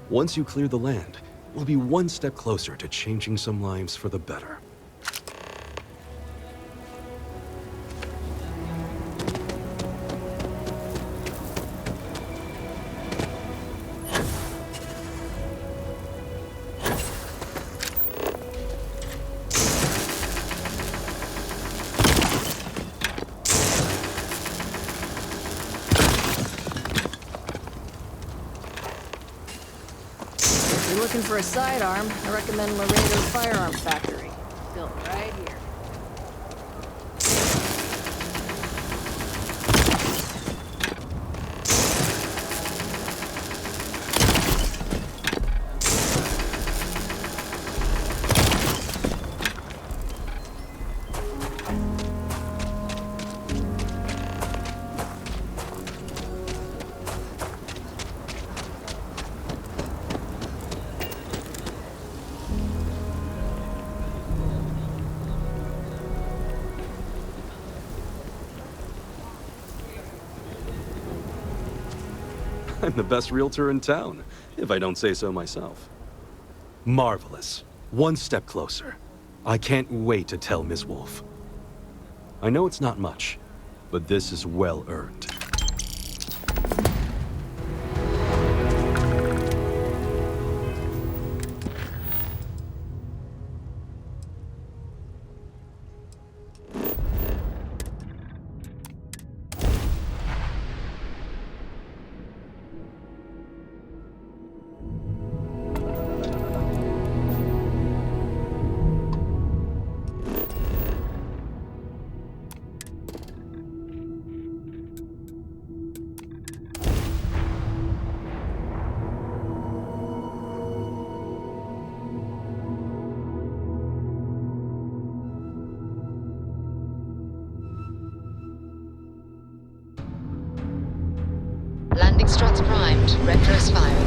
Once you clear the land, we'll be one step closer to changing some lives for the better. If you're looking for a sidearm, I recommend Laredo Firearms Factory. Built right here. I'm the best realtor in town, if I don't say so myself. Marvelous. One step closer. I can't wait to tell Ms. Wolf. I know it's not much, but this is well earned. Landing struts primed. Retros firing.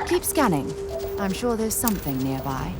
Keep scanning. I'm sure there's something nearby.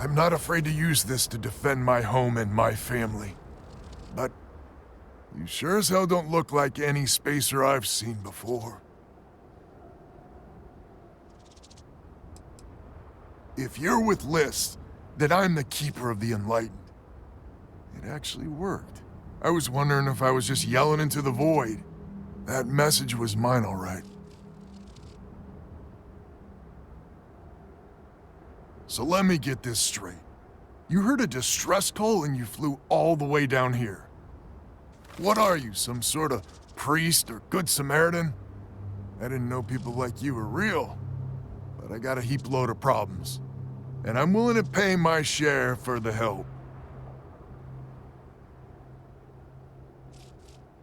I'm not afraid to use this to defend my home and my family. But you sure as hell don't look like any spacer I've seen before. If you're with List, then I'm the Keeper of the Enlightened. It actually worked. I was wondering if I was just yelling into the void. That message was mine, all right. So let me get this straight. You heard a distress call and you flew all the way down here. What are you, some sort of priest or good Samaritan? I didn't know people like you were real, but I got a heap load of problems. And I'm willing to pay my share for the help.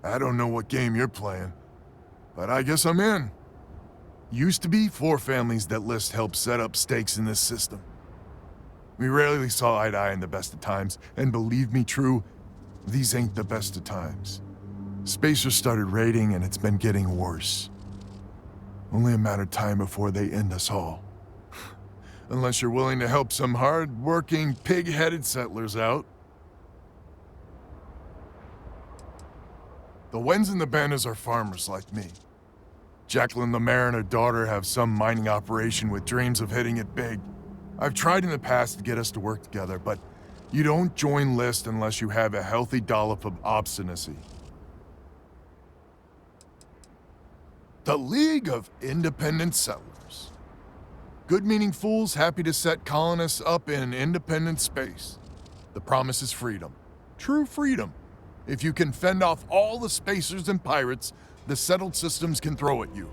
I don't know what game you're playing, but I guess I'm in. Used to be 4 families that List helped set up stakes in this system. We rarely saw eye to eye in the best of times, and believe me, True, these ain't the best of times. Spacers started raiding, and it's been getting worse. Only a matter of time before they end us all. Unless you're willing to help some hard-working, pig-headed settlers out. The Wens and the Bandas are farmers like me. Jacqueline Lemaire and her daughter have some mining operation with dreams of hitting it big. I've tried in the past to get us to work together, but you don't join List unless you have a healthy dollop of obstinacy. The League of Independent Settlers. Good-meaning fools happy to set colonists up in an independent space. The promise is freedom. True freedom. If you can fend off all the spacers and pirates the settled systems can throw at you.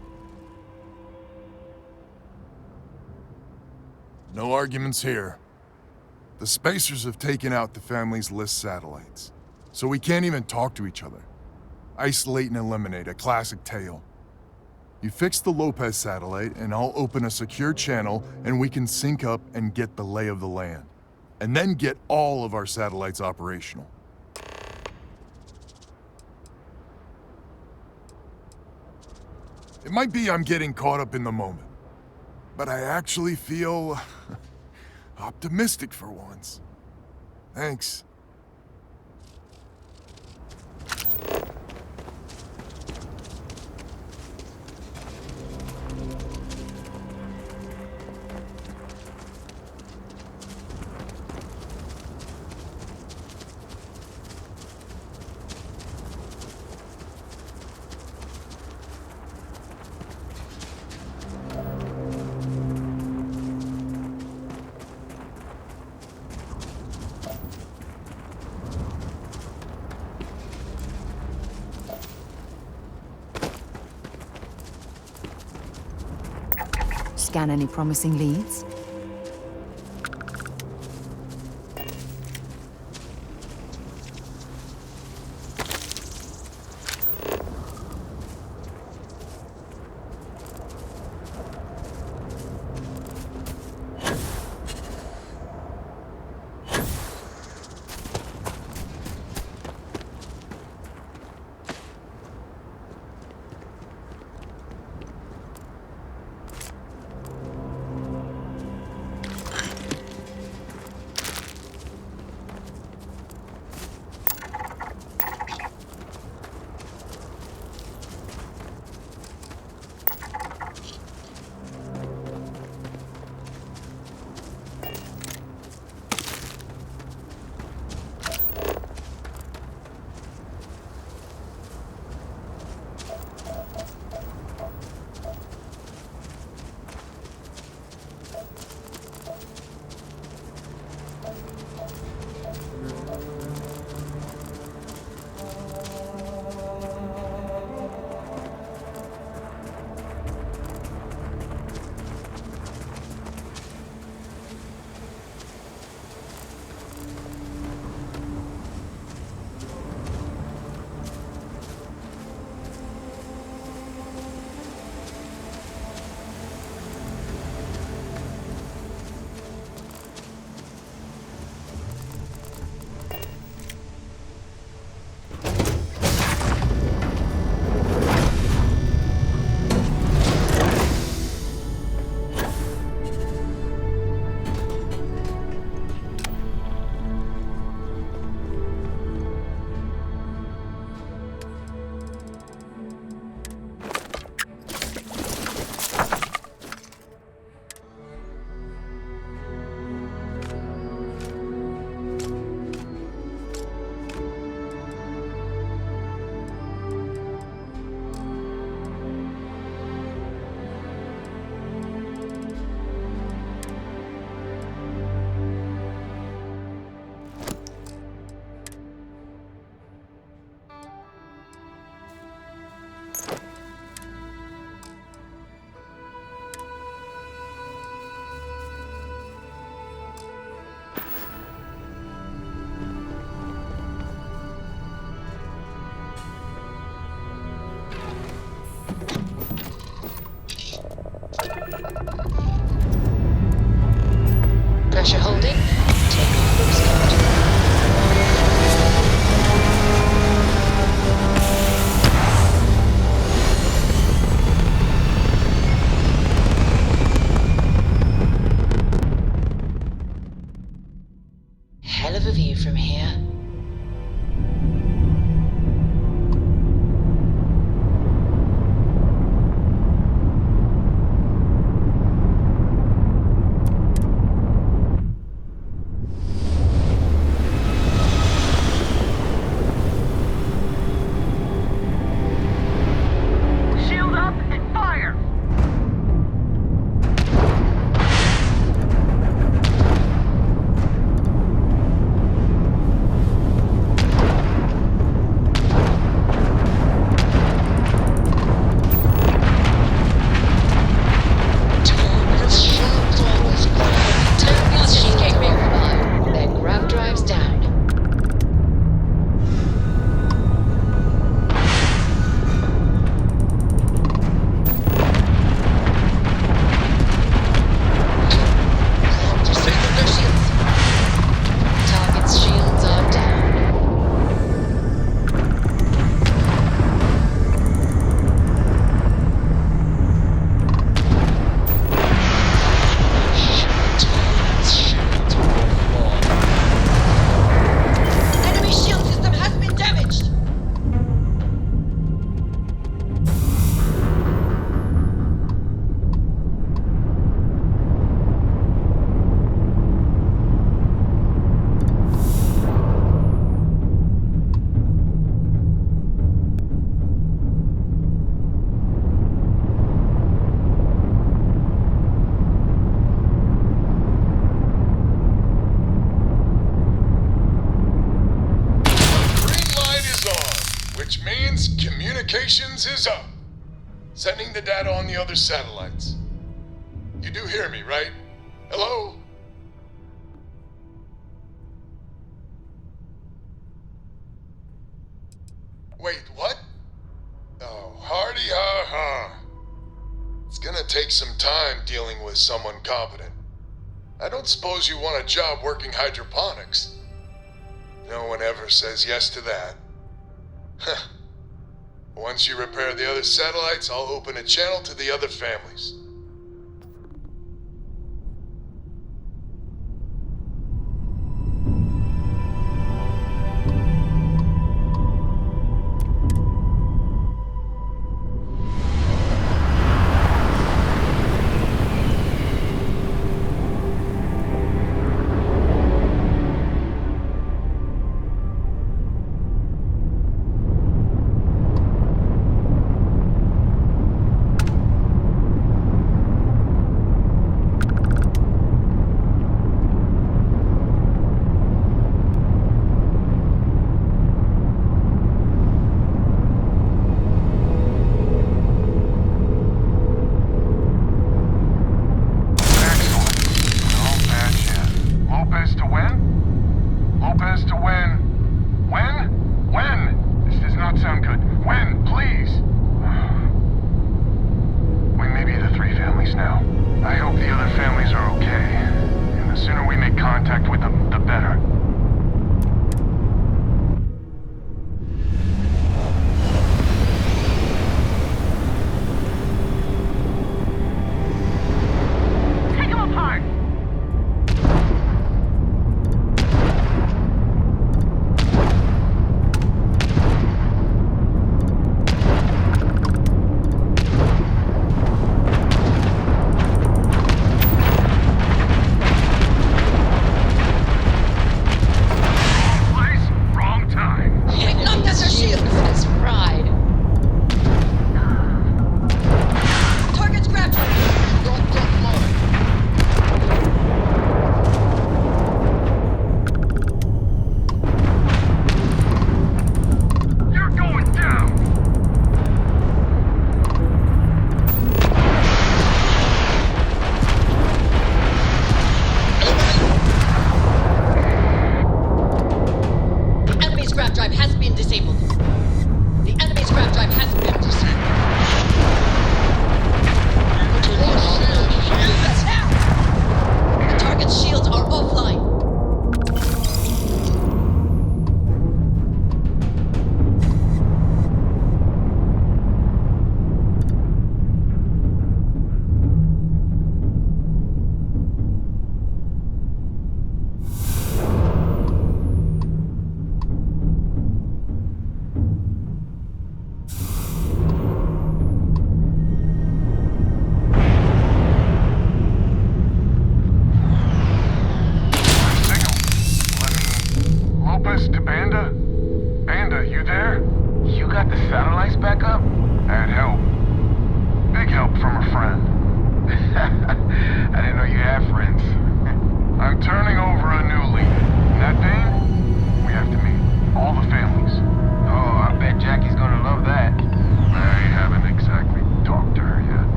No arguments here. The spacers have taken out the family's List satellites, so we can't even talk to each other. Isolate and eliminate, a classic tale. You fix the Lopez satellite, and I'll open a secure channel, and we can sync up and get the lay of the land. And then get all of our satellites operational. It might be I'm getting caught up in the moment, but I actually feel optimistic for once. Thanks. Scan any promising leads? Communications is up. Sending the data on the other satellites. You do hear me, right? Hello? Wait, what? Oh, hardy ha ha. It's gonna take some time dealing with someone competent. I don't suppose you want a job working hydroponics. No one ever says yes to that. Huh. Once you repair the other satellites, I'll open a channel to the other families.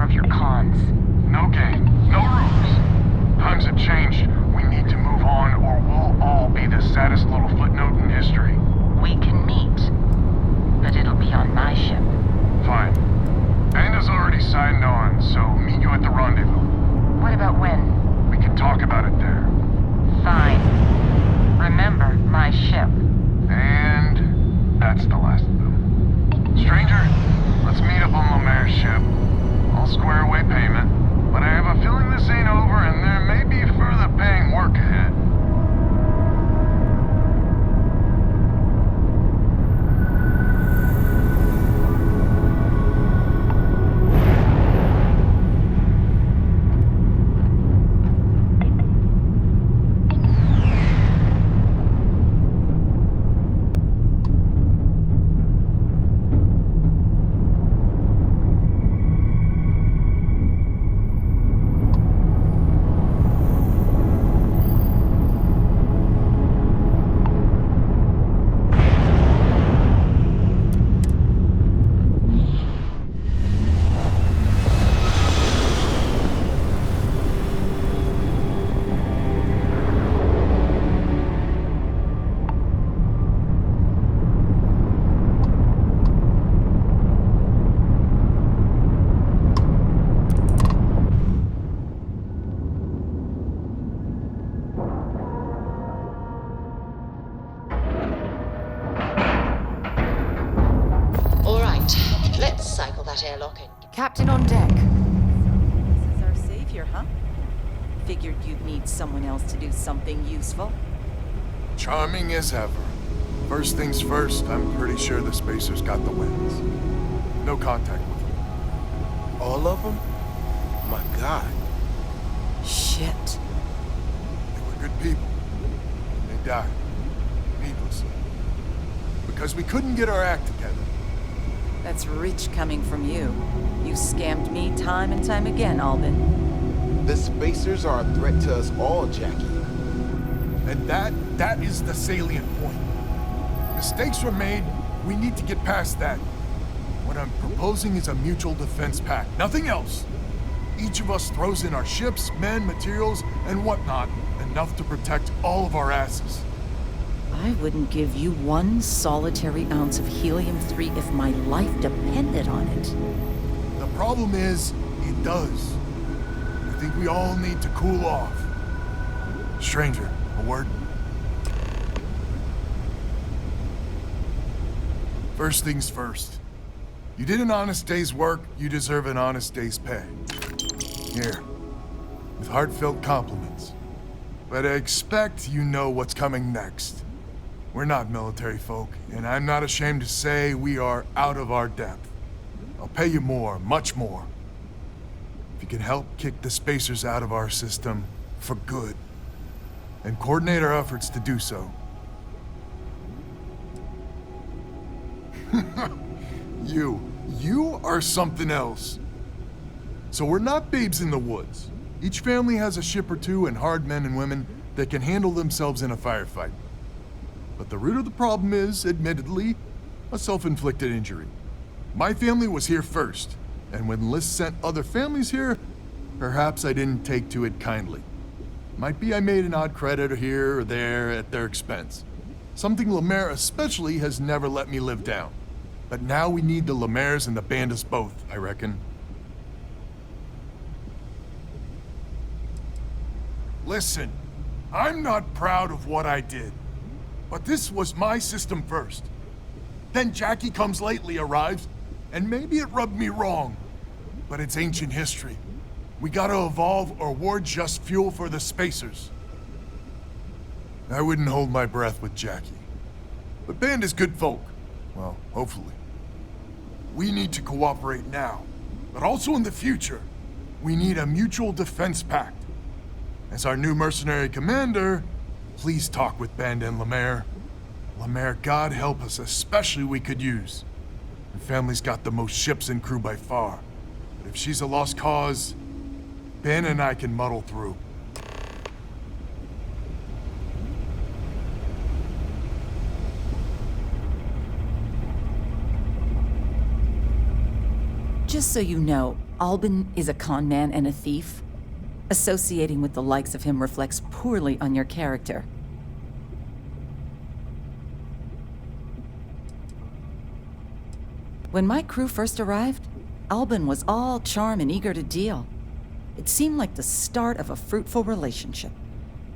of your cons. No game, no rules. Times have changed. We need to move on or we'll all be the saddest little footnote in history. We can meet, but it'll be on my ship. Fine. Banda's already signed on, so meet you at the rendezvous. What about when? We can talk about it there. Fine. Remember, my ship. And that's the last of them. Stranger, let's meet up on Lemaire's ship. I'll square away payment, but I have a feeling this ain't over and there may be further paying work ahead. Captain on deck. This is our savior, huh? Figured you'd need someone else to do something useful. Charming as ever. First things first, I'm pretty sure the Spacers got the wins. No contact with them. All of them? My God. Shit. They were good people. They died. Needlessly. Because we couldn't get our act together. That's rich coming from you. You scammed me time and time again, Albin. The Spacers are a threat to us all, Jackie. And that is the salient point. Mistakes were made, we need to get past that. What I'm proposing is a mutual defense pact, nothing else. Each of us throws in our ships, men, materials, and whatnot, enough to protect all of our asses. I wouldn't give you one solitary ounce of helium-3 if my life depended on it. The problem is, it does. I think we all need to cool off. Stranger, a word? First things first. You did an honest day's work, you deserve an honest day's pay. Here, with heartfelt compliments. But I expect you know what's coming next. We're not military folk, and I'm not ashamed to say we are out of our depth. I'll pay you more, much more. If you can help kick the Spacers out of our system for good, and coordinate our efforts to do so. You are something else. So we're not babes in the woods. Each family has a ship or two and hard men and women that can handle themselves in a firefight. But the root of the problem is, admittedly, a self-inflicted injury. My family was here first, and when List sent other families here, perhaps I didn't take to it kindly. Might be I made an odd credit here or there at their expense. Something Lemaire especially has never let me live down. But now we need the Lemaires and the Bandas both, I reckon. Listen, I'm not proud of what I did. But this was my system first. Then Jackie comes lately arrives, and maybe it rubbed me wrong. But it's ancient history. We gotta evolve or we're just fuel for the Spacers. I wouldn't hold my breath with Jackie. But Band is good folk. Well, hopefully. We need to cooperate now, but also in the future. We need a mutual defense pact. As our new mercenary commander, please talk with Band and Lemaire. Lemaire, God help us, especially we could use. Her family's got the most ships and crew by far. But if she's a lost cause, Ben and I can muddle through. Just so you know, Albin is a con man and a thief. Associating with the likes of him reflects poorly on your character. When my crew first arrived, Albin was all charm and eager to deal. It seemed like the start of a fruitful relationship.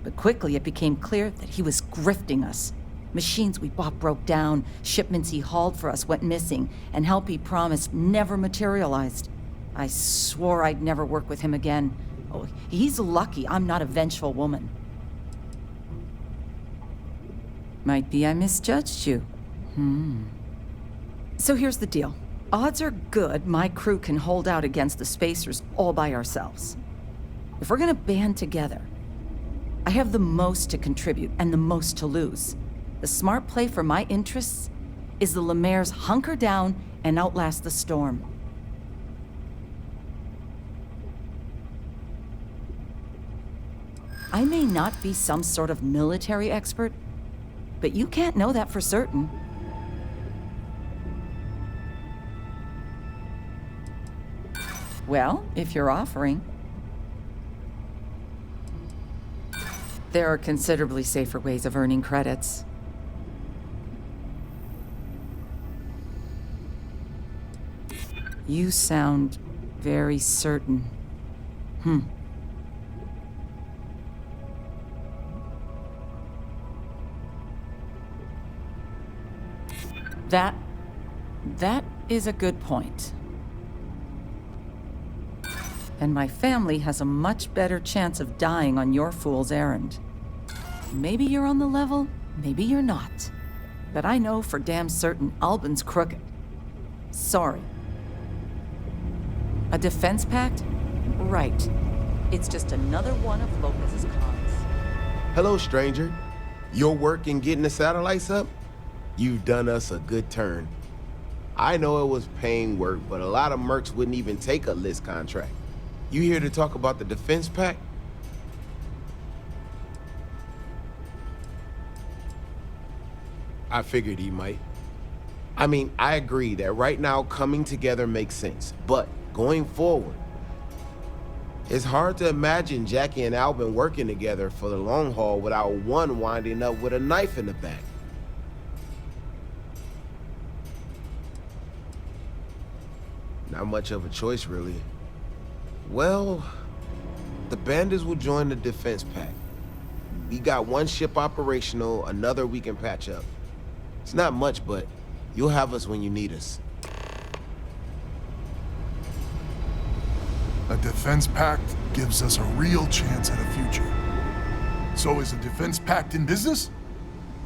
But quickly it became clear that he was grifting us. Machines we bought broke down, shipments he hauled for us went missing, and help he promised never materialized. I swore I'd never work with him again. Oh, he's lucky I'm not a vengeful woman. Might be I misjudged you. So here's the deal. Odds are good my crew can hold out against the Spacers all by ourselves. If we're gonna band together, I have the most to contribute and the most to lose. The smart play for my interests is the Lemaire's hunker down and outlast the storm. I may not be some sort of military expert, but you can't know that for certain. Well, if you're offering. There are considerably safer ways of earning credits. You sound very certain. That is a good point. And my family has a much better chance of dying on your fool's errand. Maybe you're on the level, maybe you're not. But I know for damn certain Albin's crooked. Sorry. A defense pact? Right. It's just another one of Lopez's cons. Hello, stranger. Your work in getting the satellites up? You've done us a good turn. I know it was paying work, but a lot of mercs wouldn't even take a list contract. You here to talk about the defense pact? I figured he might. I mean, I agree that right now coming together makes sense, but going forward, it's hard to imagine Jackie and Albin working together for the long haul without one winding up with a knife in the back. Not much of a choice, really. Well, the bandits will join the defense pact. We got one ship operational, another we can patch up. It's not much, but you'll have us when you need us. A defense pact gives us a real chance at a future. So is a defense pact in business?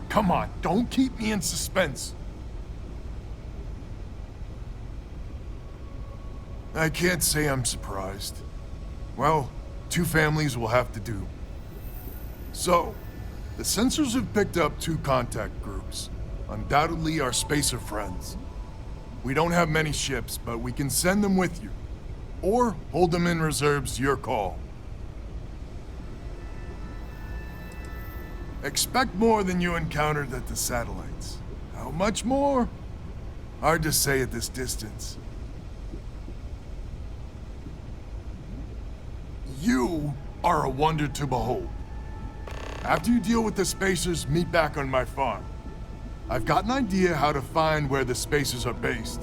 Come on, don't keep me in suspense. I can't say I'm surprised. Well, two families will have to do. So, the sensors have picked up two contact groups. Undoubtedly our Spacer friends. We don't have many ships, but we can send them with you. Or hold them in reserves, your call. Expect more than you encountered at the satellites. How much more? Hard to say at this distance. You are a wonder to behold. After you deal with the Spacers, meet back on my farm. I've got an idea how to find where the Spacers are based.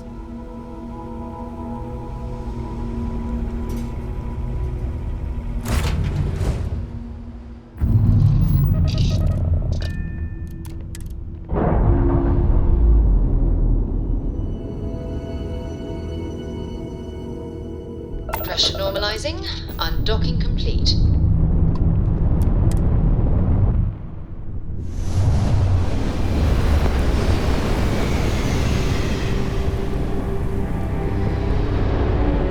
Pressure normalizing. Undocking complete.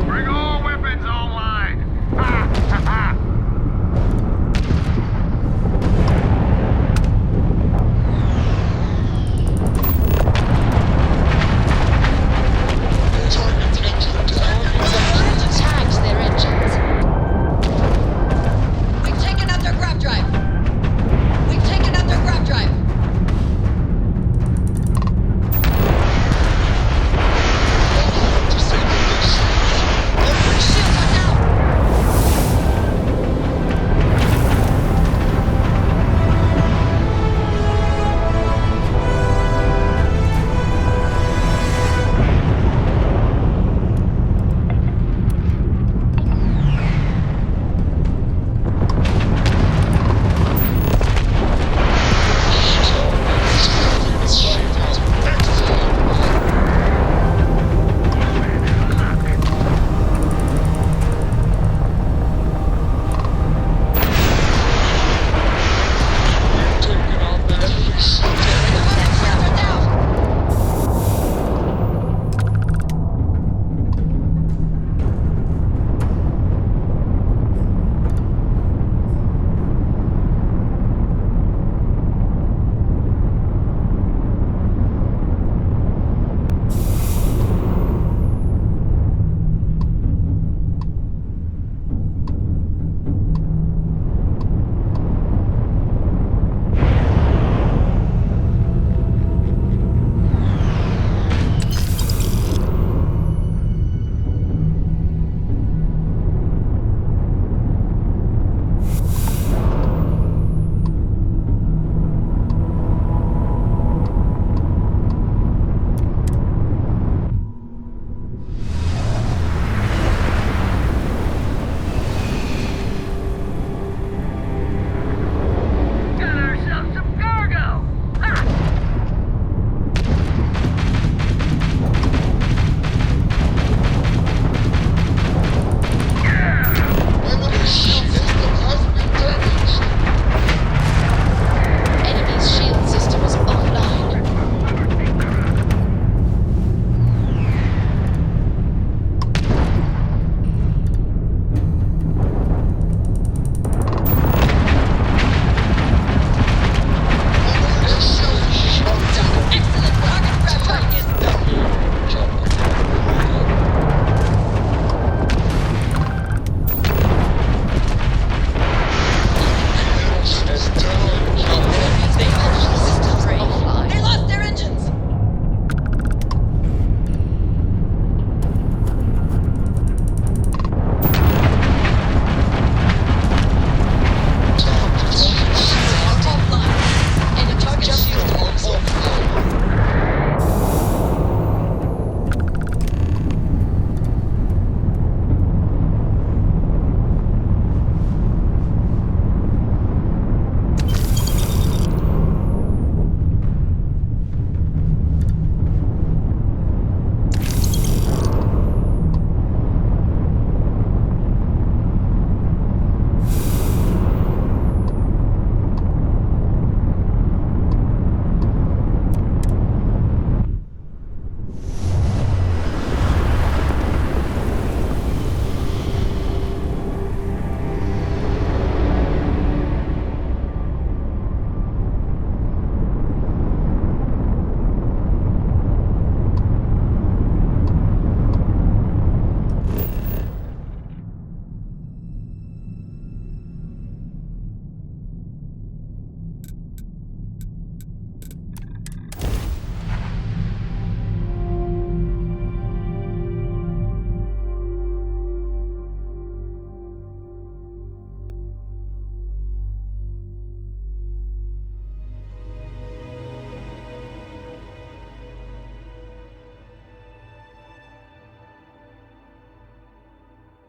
Bring all weapons online! Ha ha ha! Tags their engines.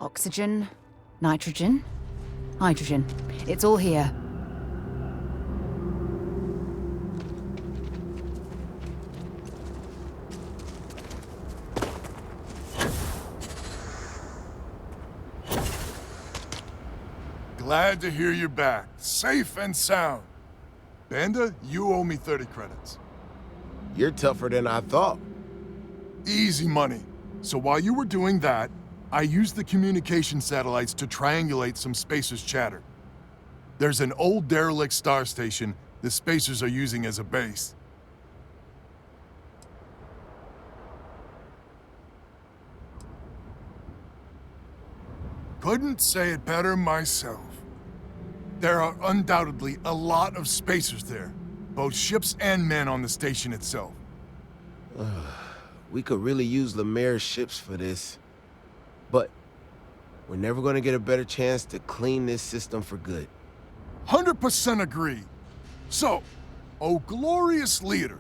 Oxygen, nitrogen, hydrogen. It's all here. Glad to hear you're back, safe and sound. Banda, you owe me 30 credits. You're tougher than I thought. Easy money. So while you were doing that, I used the communication satellites to triangulate some Spacers chatter. There's an old derelict star station the Spacers are using as a base. Couldn't say it better myself. There are undoubtedly a lot of Spacers there, both ships and men on the station itself. We could really use Lemaire's ships for this. But we're never gonna get a better chance to clean this system for good. 100% agree. So, oh glorious leader,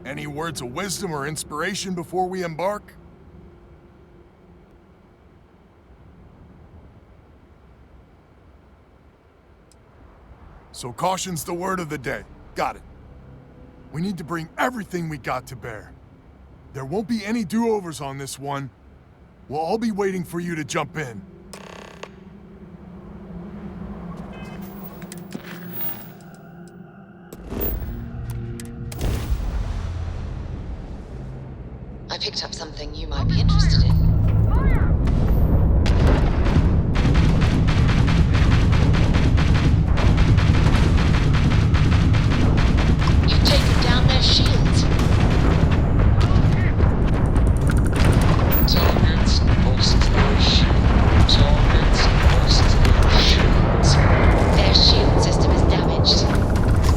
any words of wisdom or inspiration before we embark? So caution's the word of the day. Got it. We need to bring everything we got to bear. There won't be any do-overs on this one. We'll all be waiting for you to jump in. I picked up something you might be interested in. You've taken down their shields. Targets lost their shields. Targets lost their shields. Their shield system is damaged.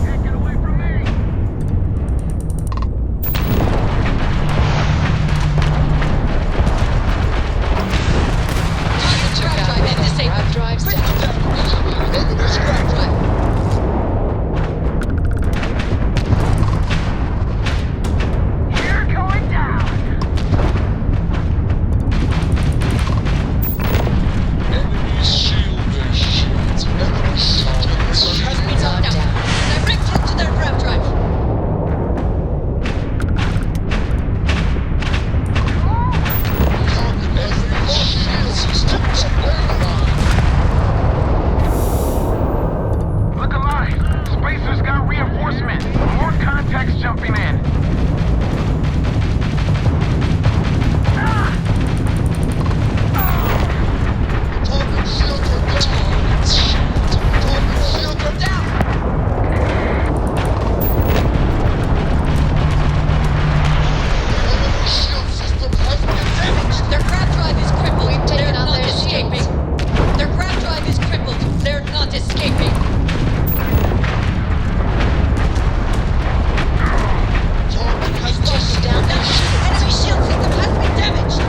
Can't get away from me! Grab drives down. Enemy's grab drive. You're going down. Enemies shield their shields. Enemies targets has been knocked down. Direct hit to their grab drive. Enemies shield systems online. Look alive. Spacers got reinforcement. More contacts jumping in. Target shield are down. Target shield are down. Enemy shield system has been damaged. Their grab drive is crippled. We've taken out their escaping. Their grab drive is crippled. They're not escaping. Target has taken down their shield. Enemy shield system has been damaged.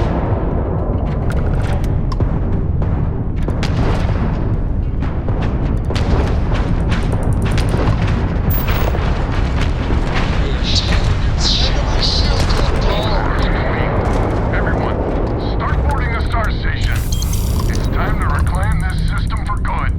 Enemy shield are down. Everyone, start boarding the star station. It's time to reclaim this system for good.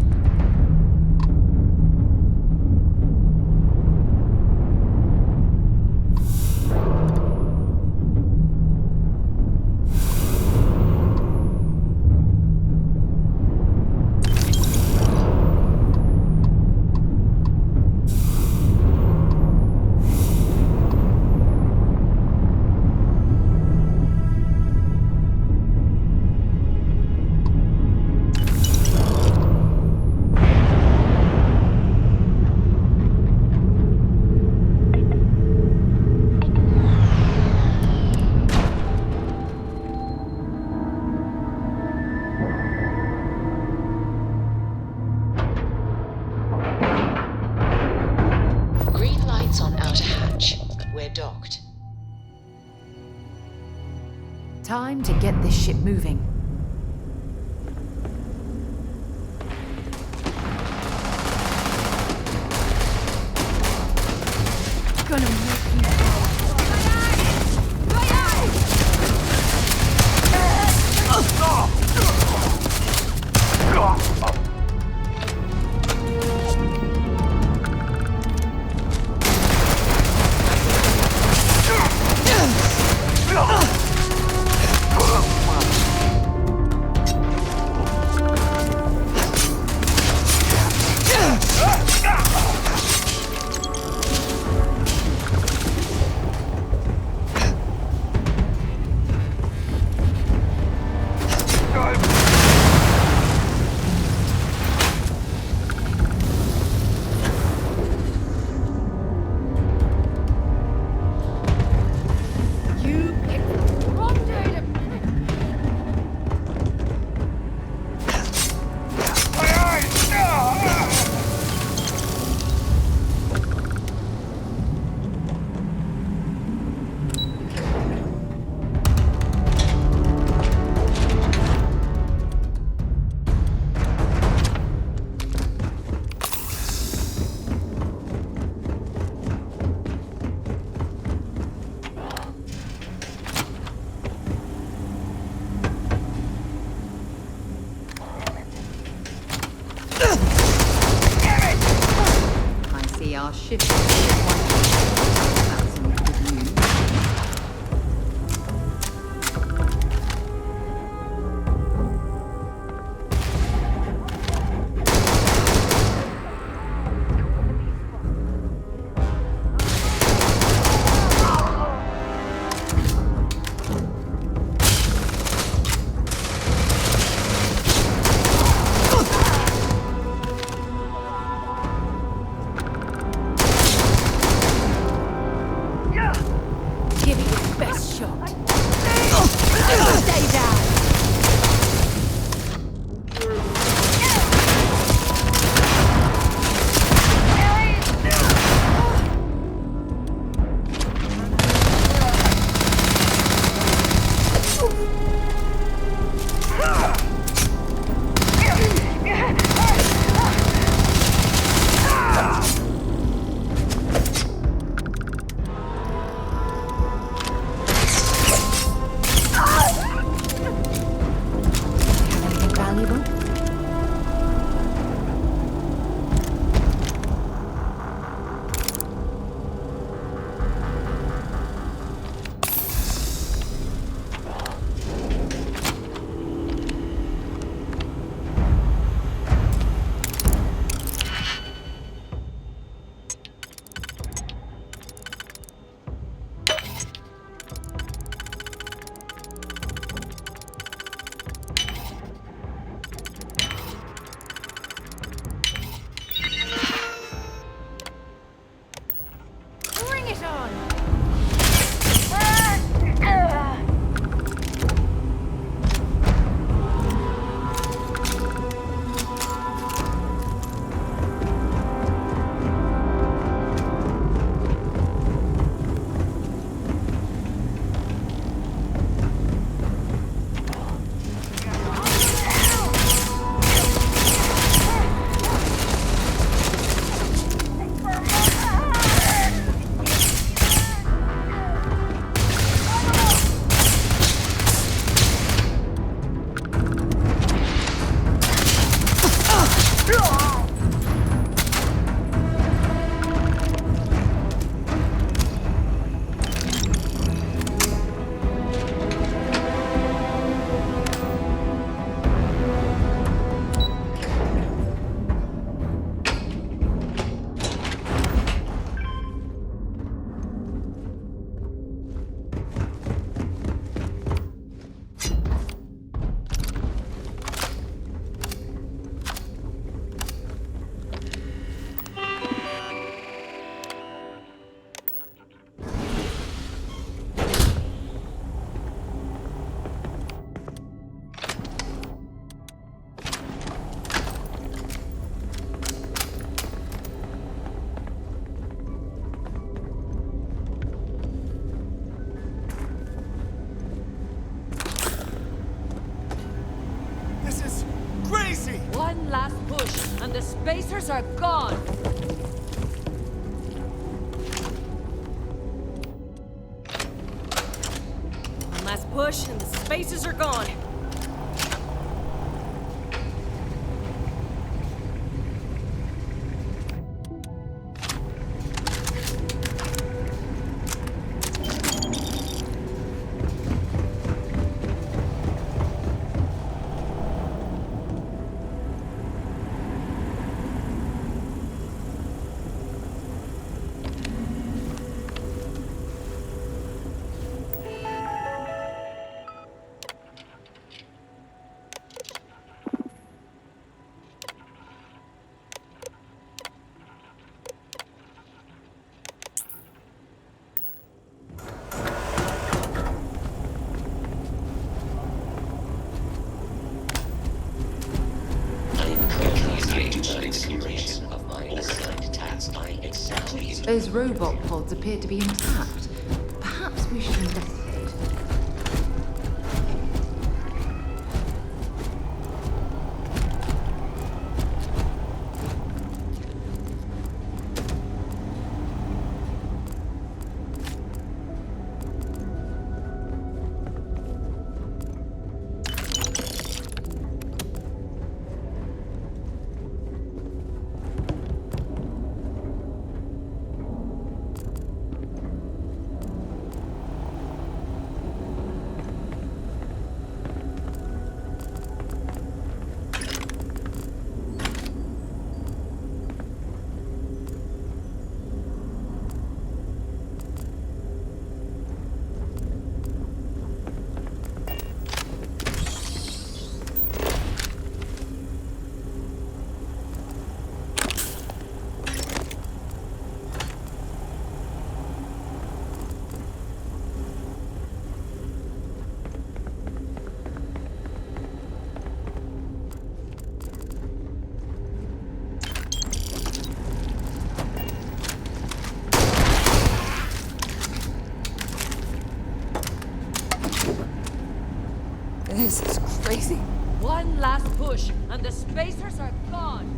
Green lights on outer hatch. We're docked. Time to get this ship moving. Gonna make you fall. our ship. That's some good news. One last push, and the spacers are gone! One last push, and the spacers are gone. Those robot pods appear to be intact. Perhaps we should investigate. crazy? One last push, and the spacers are gone.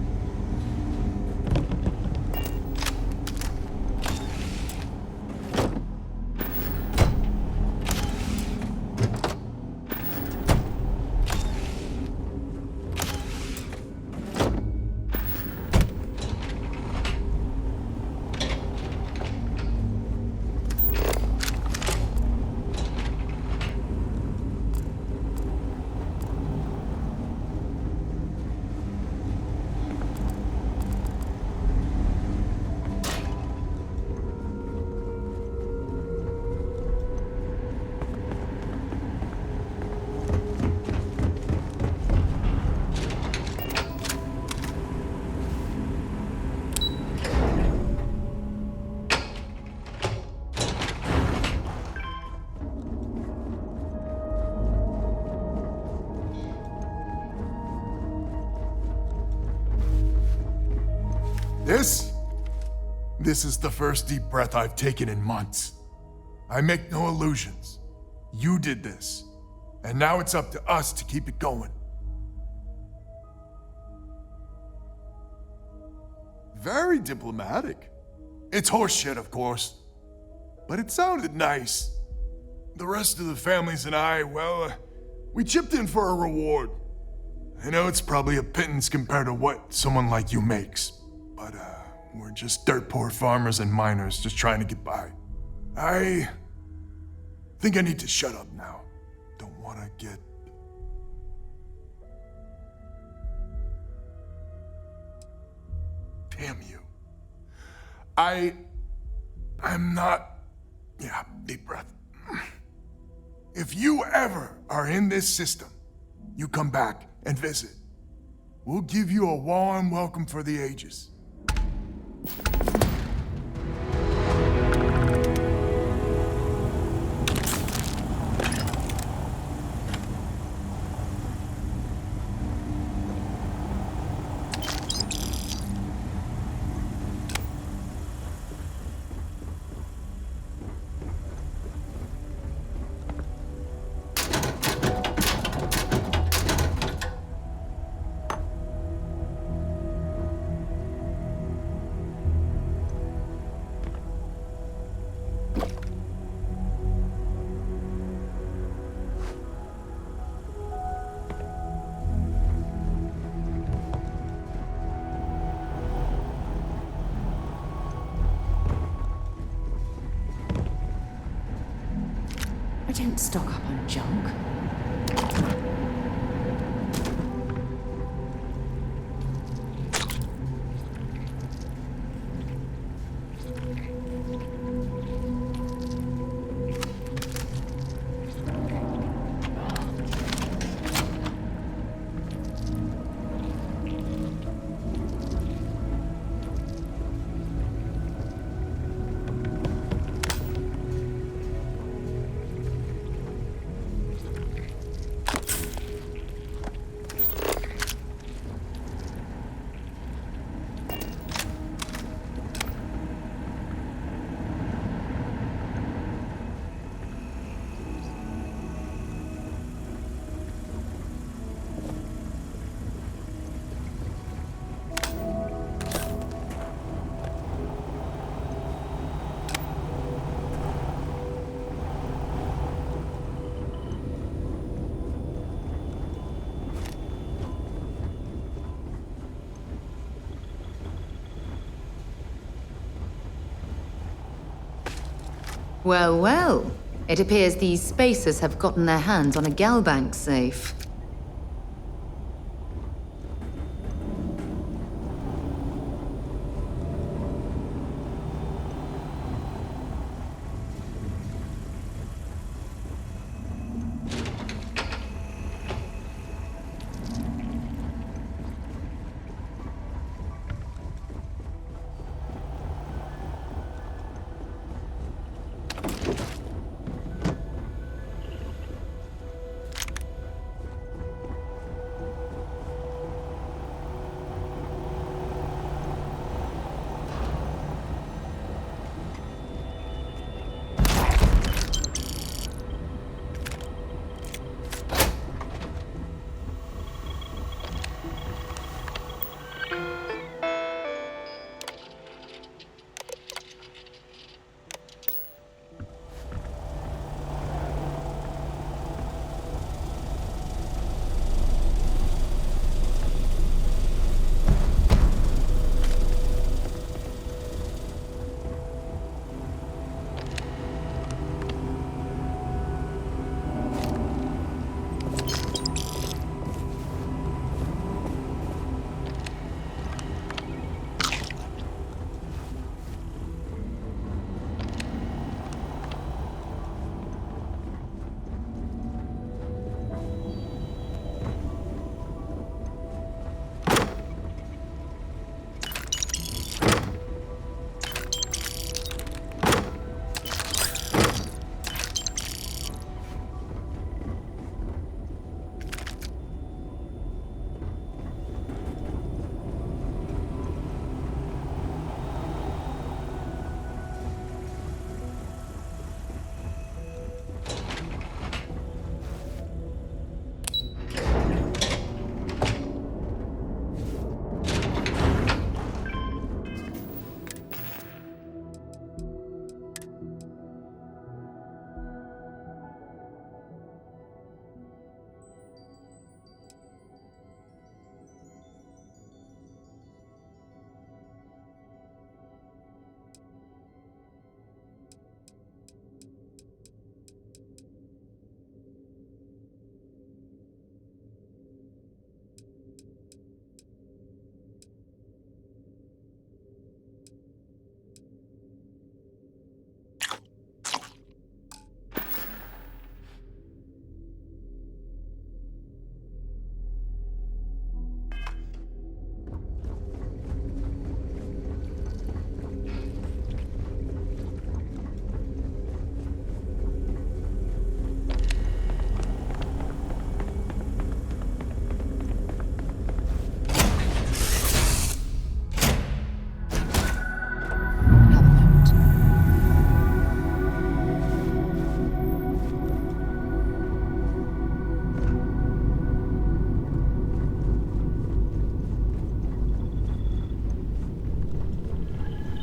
This is the first deep breath I've taken in months. I make no illusions. You did this. And now it's up to us to keep it going. Very diplomatic. It's horseshit, of course. But it sounded nice. The rest of the families and I, well, we chipped in for a reward. I know it's probably a pittance compared to what someone like you makes. But, we're just dirt poor farmers and miners just trying to get by. I think I need to shut up now. Don't want to get... Damn you. I'm not... Yeah, deep breath. If you ever are in this system, you come back and visit. We'll give you a warm welcome for the ages. I don't stock up on junk. Well, well. It appears these spacers have gotten their hands on a Galbank safe.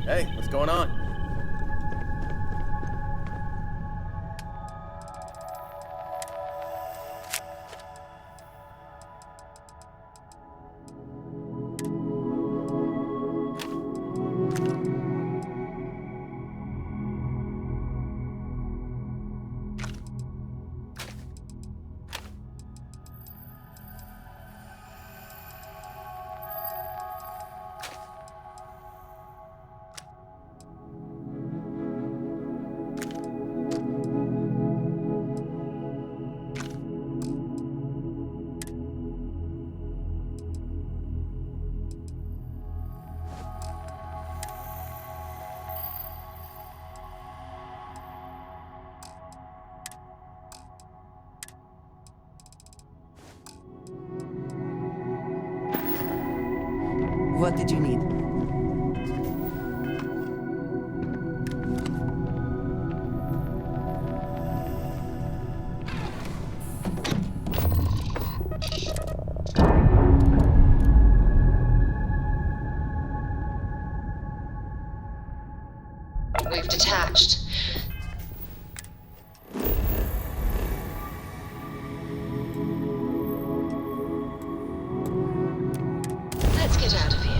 Hey, what's going on? What did you need? We've detached. Let's get out of here.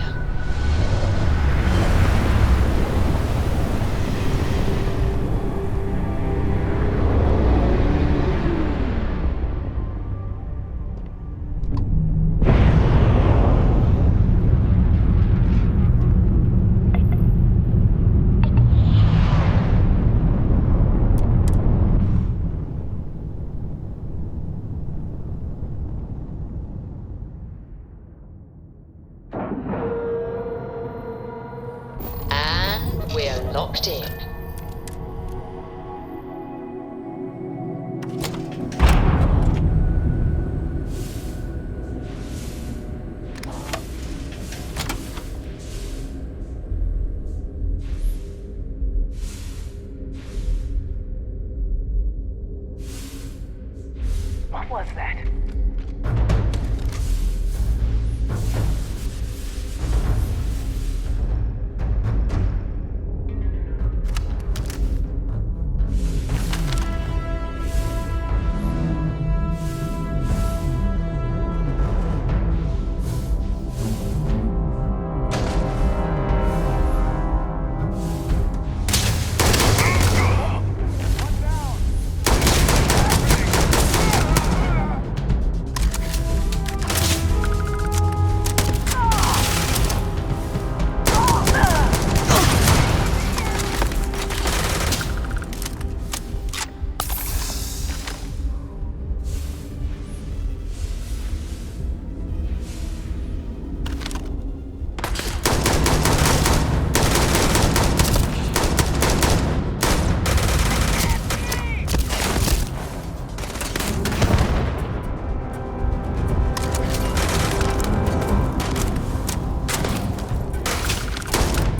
And we're locked in. What was that?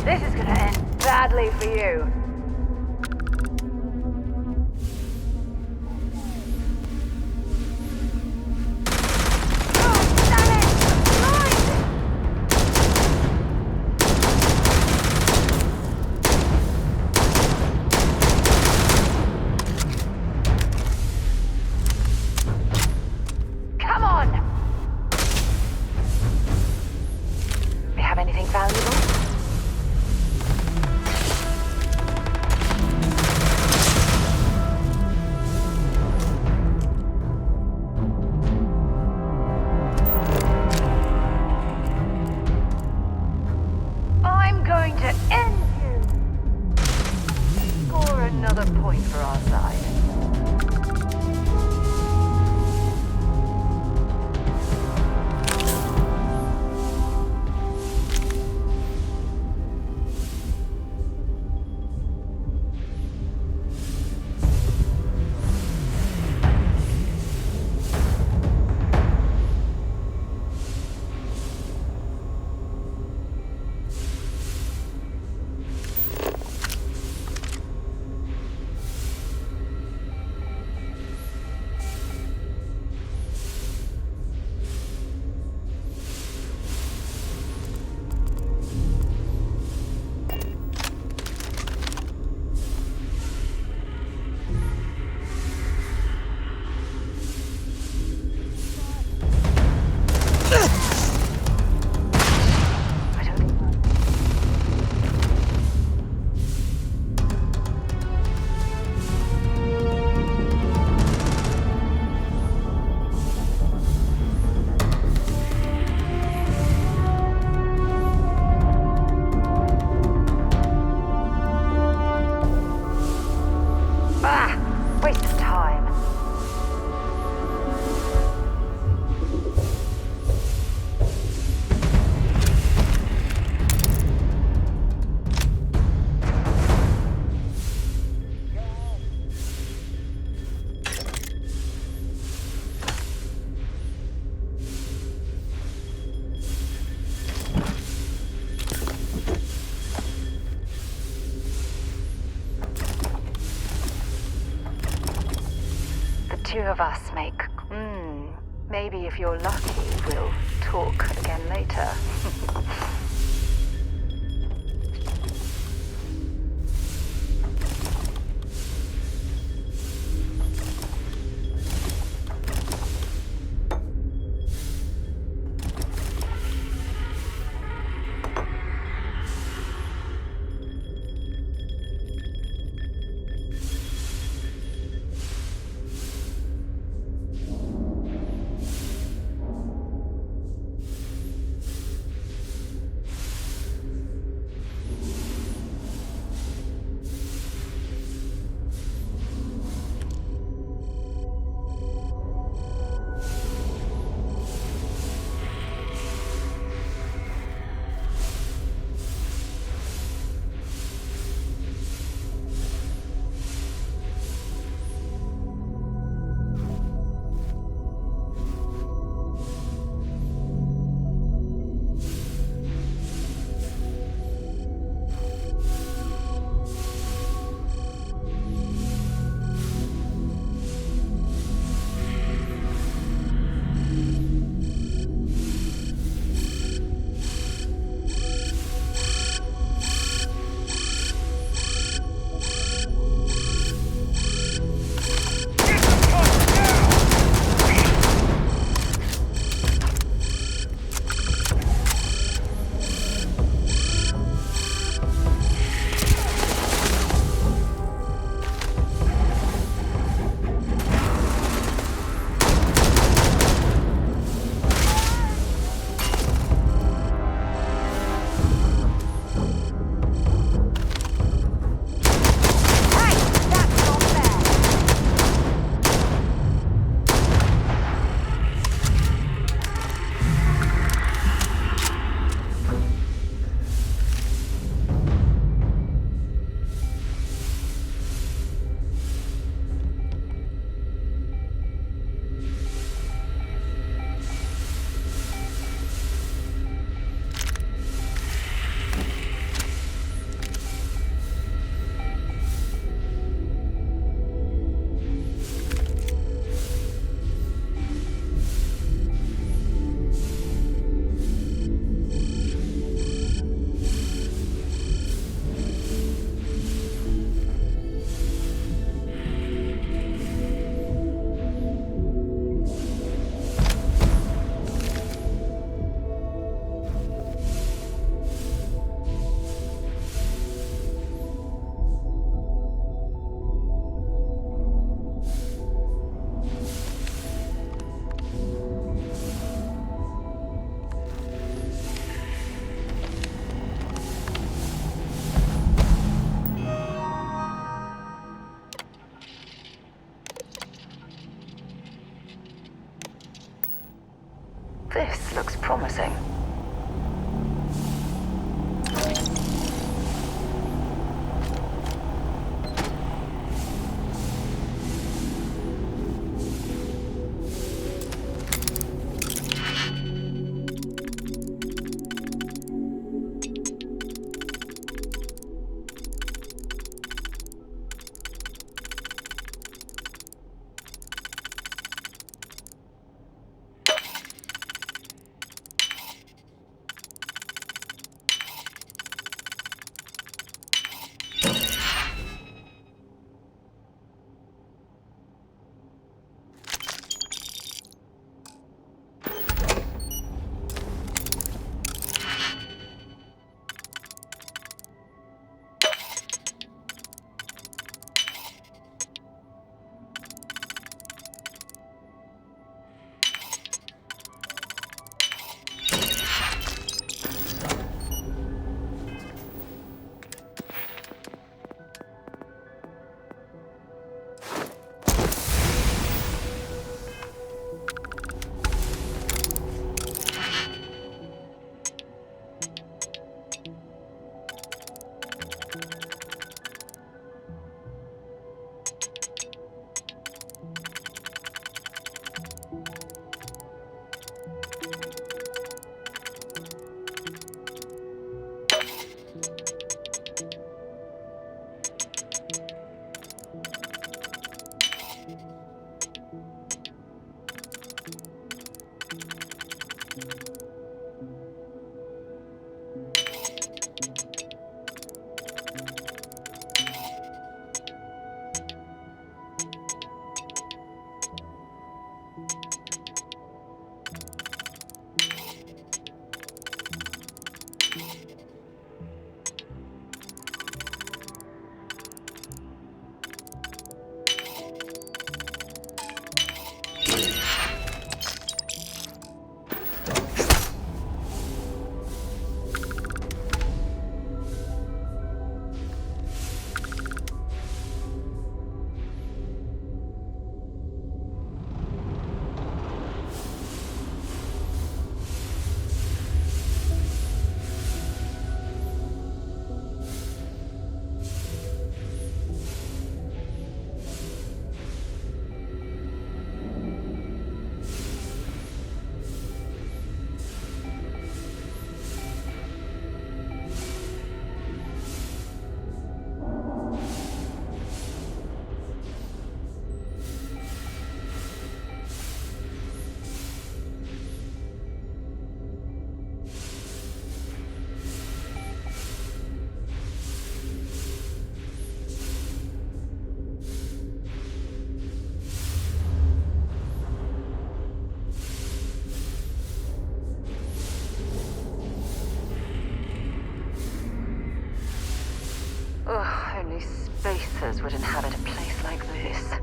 This is gonna end badly for you. Come on! You have anything valuable? I'm going to end you! Score another point for our side. two of us make... maybe if you're lucky, we'll talk again later. Ugh, only spacers would inhabit a place like this.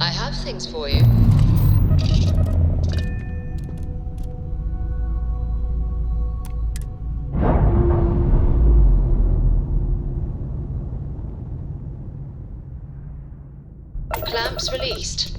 I have things for you. Clamps released.